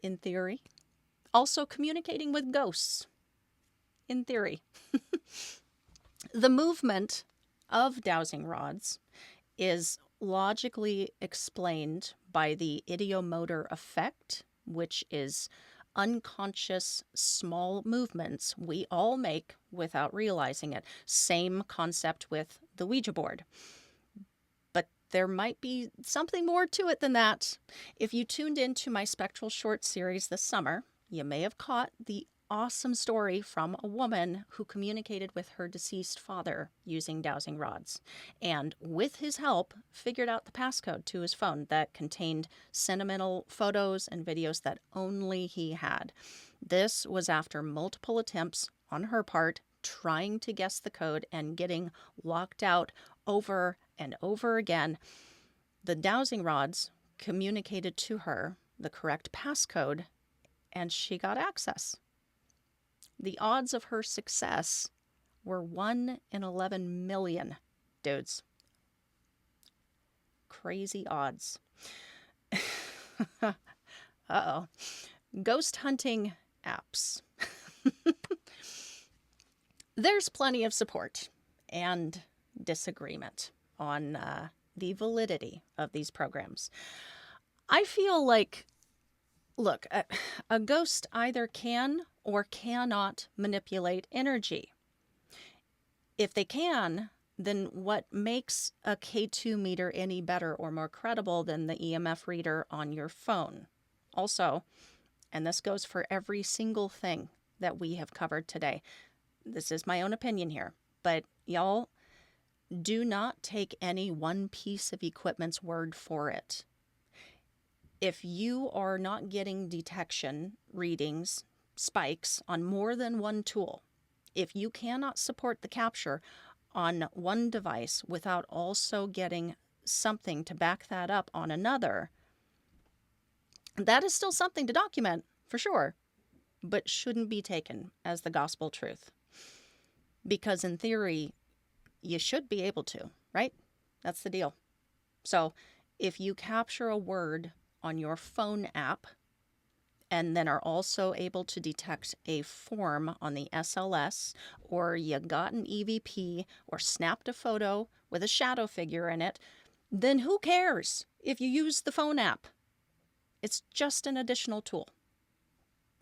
A: in theory. Also communicating with ghosts, in theory. The movement of dowsing rods is logically explained by the ideomotor effect, which is unconscious small movements we all make without realizing it. Same concept with the Ouija board. But there might be something more to it than that. If you tuned into my spectral short series this summer, you may have caught the awesome story from a woman who communicated with her deceased father using dowsing rods, and with his help figured out the passcode to his phone that contained sentimental photos and videos that only he had. This was after multiple attempts on her part trying to guess the code and getting locked out over and over again. The dowsing rods communicated to her the correct passcode, and she got access. The odds of her success were 1 in 11 million, dudes. Crazy odds. Uh-oh. Ghost hunting apps. There's plenty of support and disagreement on the validity of these programs. I feel like, look, a ghost either can or cannot manipulate energy. If they can, then what makes a K2 meter any better or more credible than the EMF reader on your phone? Also, and this goes for every single thing that we have covered today. This is my own opinion here, but y'all, do not take any one piece of equipment's word for it. If you are not getting detection readings, spikes on more than one tool, if you cannot support the capture on one device without also getting something to back that up on another, that is still something to document, for sure, but shouldn't be taken as the gospel truth. Because in theory, you should be able to, right? That's the deal. So if you capture a word on your phone app and then are also able to detect a form on the SLS, or you got an EVP or snapped a photo with a shadow figure in it, then who cares if you use the phone app? It's just an additional tool.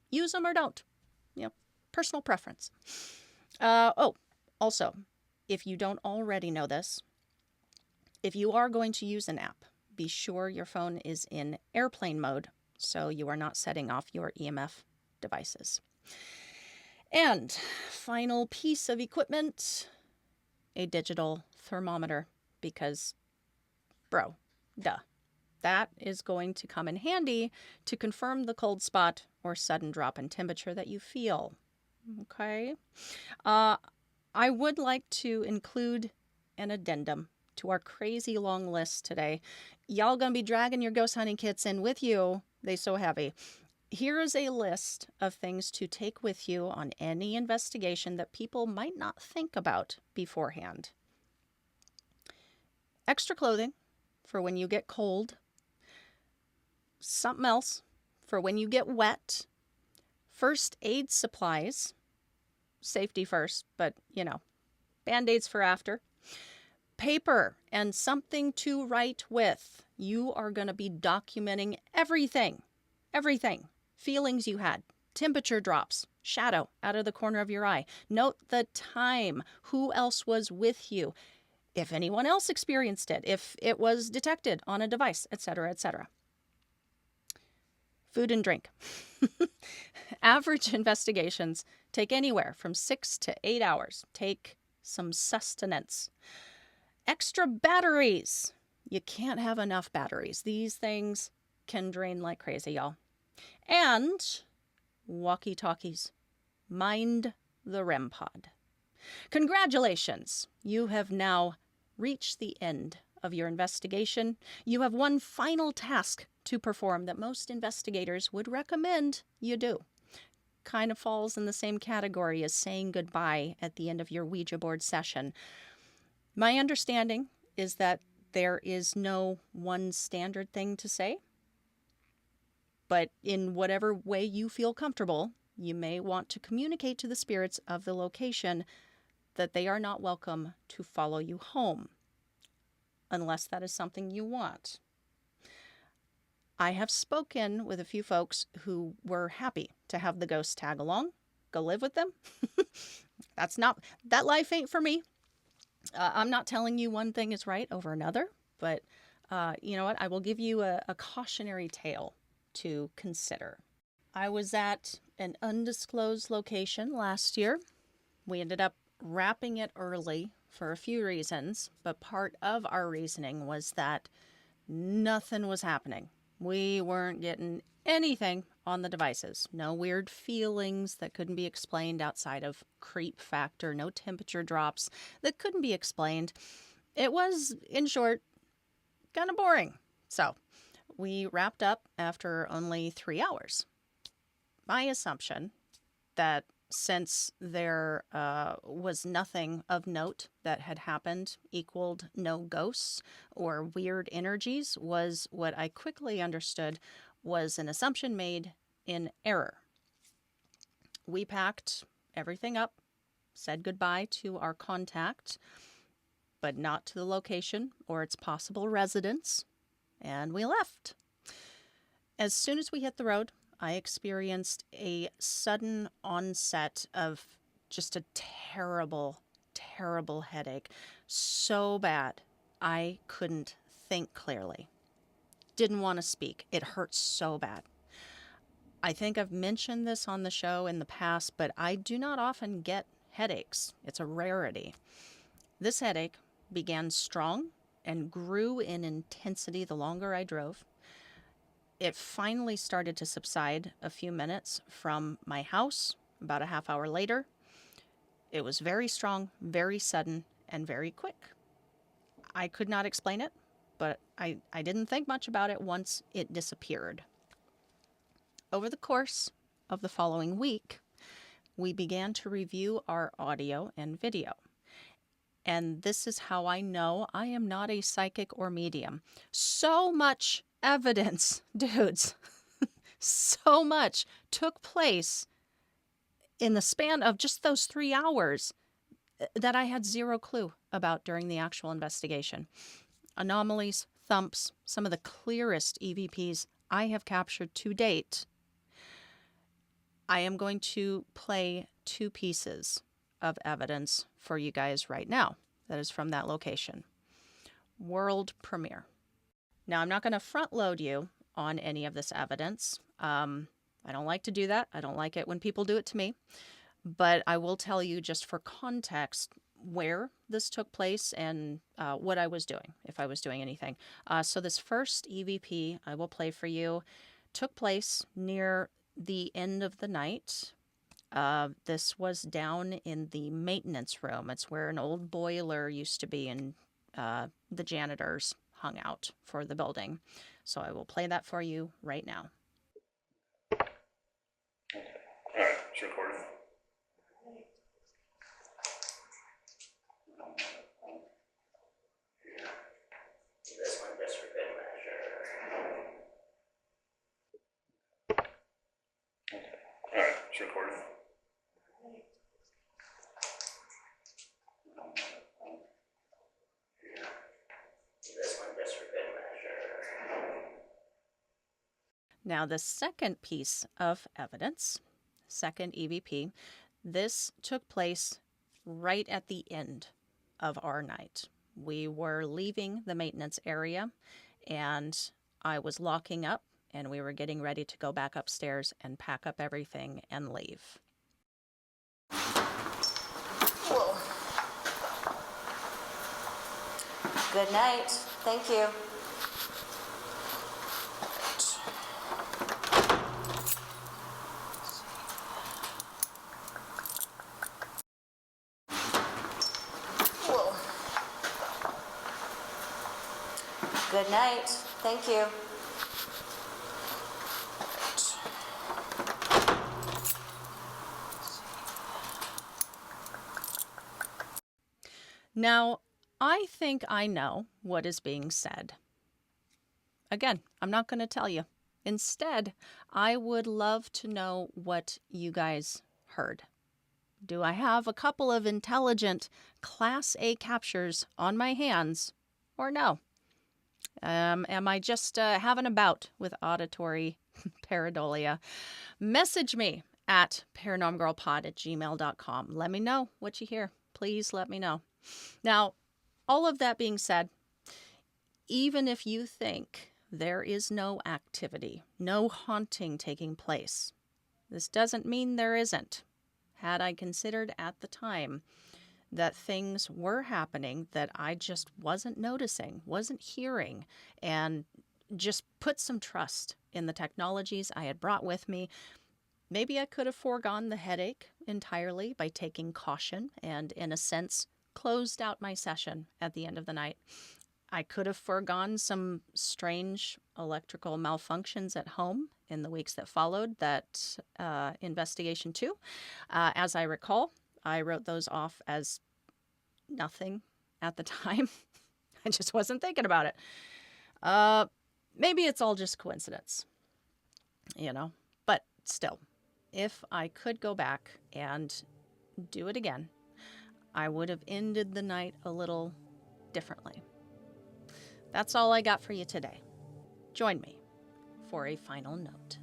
A: Use them or don't. Personal preference. Also, if you don't already know this, if you are going to use an app, be sure your phone is in airplane mode so you are not setting off your EMF devices. And final piece of equipment, a digital thermometer, because, bro, duh. That is going to come in handy to confirm the cold spot or sudden drop in temperature that you feel. Okay? I would like to include an addendum to our crazy long list today. Y'all gonna be dragging your ghost hunting kits in with you. They so heavy. Here is a list of things to take with you on any investigation that people might not think about beforehand. Extra clothing for when you get cold. Something else for when you get wet. First aid supplies. Safety first, but Band-Aids for after. Paper and something to write with. You are going to be documenting everything. Feelings you had, temperature drops, shadow out of the corner of your eye. Note the time, who else was with you, if anyone else experienced it, if it was detected on a device, etc., etc. Food and drink. Average investigations take anywhere from 6 to 8 hours. Take some sustenance. Extra batteries. You can't have enough batteries. These things can drain like crazy, y'all. And walkie-talkies. Mind the RemPod. Congratulations. You have now reached the end of your investigation. You have one final task to perform that most investigators would recommend you do. Kind of falls in the same category as saying goodbye at the end of your Ouija board session. My understanding is that there is no one standard thing to say, but in whatever way you feel comfortable, you may want to communicate to the spirits of the location that they are not welcome to follow you home, unless that is something you want. I have spoken with a few folks who were happy to have the ghosts tag along, go live with them. That life ain't for me. I'm not telling you one thing is right over another, but you know what? I will give you a cautionary tale to consider. I was at an undisclosed location last year. We ended up wrapping it early for a few reasons, but part of our reasoning was that nothing was happening. We weren't getting anything on the devices. No weird feelings that couldn't be explained outside of creep factor. No temperature drops that couldn't be explained. It was, in short, kind of boring. So we wrapped up after only 3 hours. My assumption that since there was nothing of note that had happened equaled no ghosts or weird energies was what I quickly understood was an assumption made in error. We packed everything up, said goodbye to our contact, but not to the location or its possible residence, and we left. As soon as we hit the road, I experienced a sudden onset of just a terrible, terrible headache. So bad, I couldn't think clearly. Didn't want to speak. It hurt so bad. I think I've mentioned this on the show in the past, but I do not often get headaches. It's a rarity. This headache began strong and grew in intensity the longer I drove. It finally started to subside a few minutes from my house, about a half hour later. It was very strong, very sudden, and very quick. I could not explain it, but I didn't think much about it once it disappeared. Over the course of the following week, we began to review our audio and video. And this is how I know I am not a psychic or medium. So much evidence, dudes, so much took place in the span of just those 3 hours that I had zero clue about during the actual investigation. Anomalies, thumps, some of the clearest EVPs I have captured to date. I am going to play 2 pieces of evidence for you guys right now that is from that location. World premiere. Now, I'm not going to front load you on any of this evidence. I don't like to do that. I don't like it when people do it to me. But I will tell you, just for context, where this took place and what I was doing, if I was doing anything. So this first EVP I will play for you took place near the end of the night. This was down in the maintenance room. It's where an old boiler used to be, and the janitors hung out for the building. So I will play that for you right now.
B: All right, it's recorded. This one just for good measure. All right, it's recorded. This one just for good measure.
A: Now, the second piece of evidence, second EVP, this took place right at the end of our night. We were leaving the maintenance area, and I was locking up, and we were getting ready to go back upstairs and pack up everything and leave.
C: Whoa. Good night. Thank you. Whoa. Good night. Thank you.
A: Now, I think I know what is being said. Again, I'm not going to tell you. Instead, I would love to know what you guys heard. Do I have a couple of intelligent Class A captures on my hands, or no? Am I just having a bout with auditory pareidolia? Message me at paranormalgirlpod@gmail.com. Let me know what you hear. Please let me know. Now, all of that being said, even if you think there is no activity, no haunting taking place, this doesn't mean there isn't. Had I considered at the time that things were happening that I just wasn't noticing, wasn't hearing, and just put some trust in the technologies I had brought with me, maybe I could have foregone the headache entirely by taking caution and, in a sense, closed out my session at the end of the night. I could have foregone some strange electrical malfunctions at home in the weeks that followed that investigation too. As I recall, I wrote those off as nothing at the time. I just wasn't thinking about it. Maybe it's all just coincidence, but still, if I could go back and do it again, I would have ended the night a little differently. That's all I got for you today. Join me for a final note.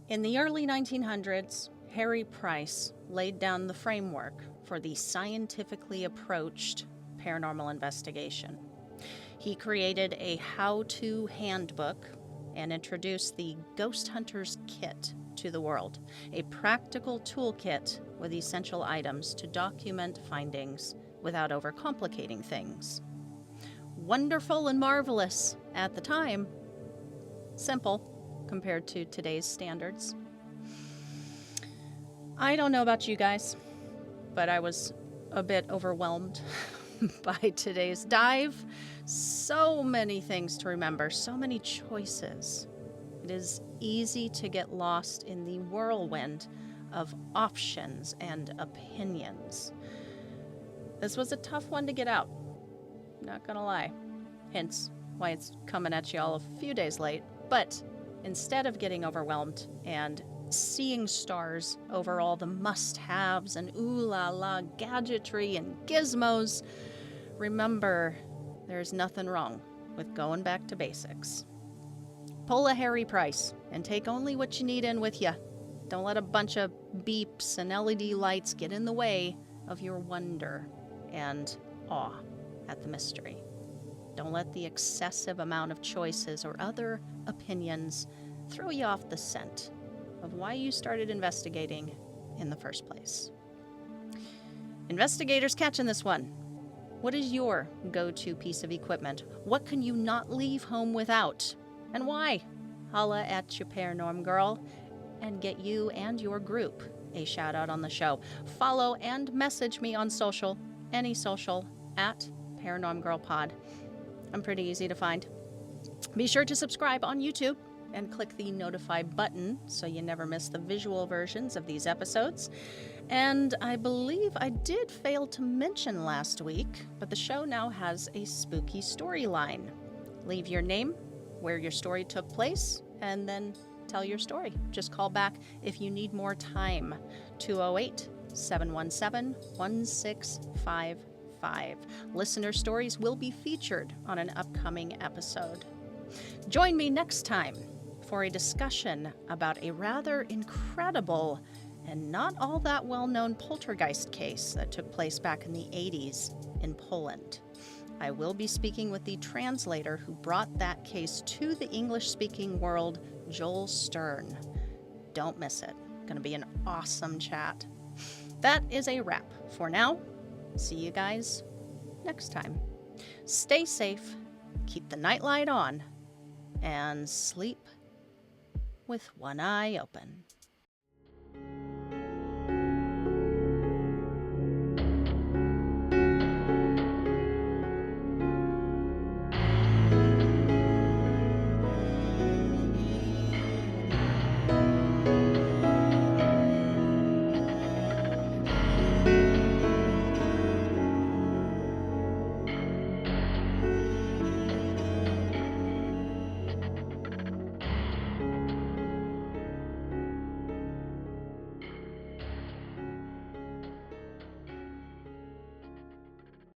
A: In the early 1900s, Harry Price laid down the framework for the scientifically approached paranormal investigation. He created a how-to handbook and introduced the Ghost Hunter's Kit to the world, a practical toolkit with essential items to document findings without overcomplicating things. Wonderful and marvelous at the time, simple compared to today's standards. I don't know about you guys, but I was a bit overwhelmed by today's dive. So many things to remember, so many choices. It is easy to get lost in the whirlwind of options and opinions. This was a tough one to get out, not gonna lie. Hence why it's coming at you all a few days late. But instead of getting overwhelmed and seeing stars over all the must-haves and ooh-la-la gadgetry and gizmos, remember, there's nothing wrong with going back to basics. Pull a Harry Price and take only what you need in with you. Don't let a bunch of beeps and LED lights get in the way of your wonder and awe at the mystery. Don't let the excessive amount of choices or other opinions throw you off the scent of why you started investigating in the first place. Investigators catching this one. What is your go-to piece of equipment? What can you not leave home without? And why? Holla at your paranorm girl and get you and your group a shout out on the show. Follow and message me on social, any social, at Paranorm Girl Pod. I'm pretty easy to find. Be sure to subscribe on YouTube and click the notify button so you never miss the visual versions of these episodes. And I believe I did fail to mention last week, but the show now has a spooky storyline. Leave your name, where your story took place, and then tell your story. Just call back if you need more time. 208-717-1655. Listener stories will be featured on an upcoming episode. Join me next time for a discussion about a rather incredible and not all that well-known poltergeist case that took place back in the 80s in Poland. I will be speaking with the translator who brought that case to the English-speaking world, Joel Stern. Don't miss it. Going to be an awesome chat. That is a wrap for now. See you guys next time. Stay safe, keep the nightlight on, and sleep with one eye open.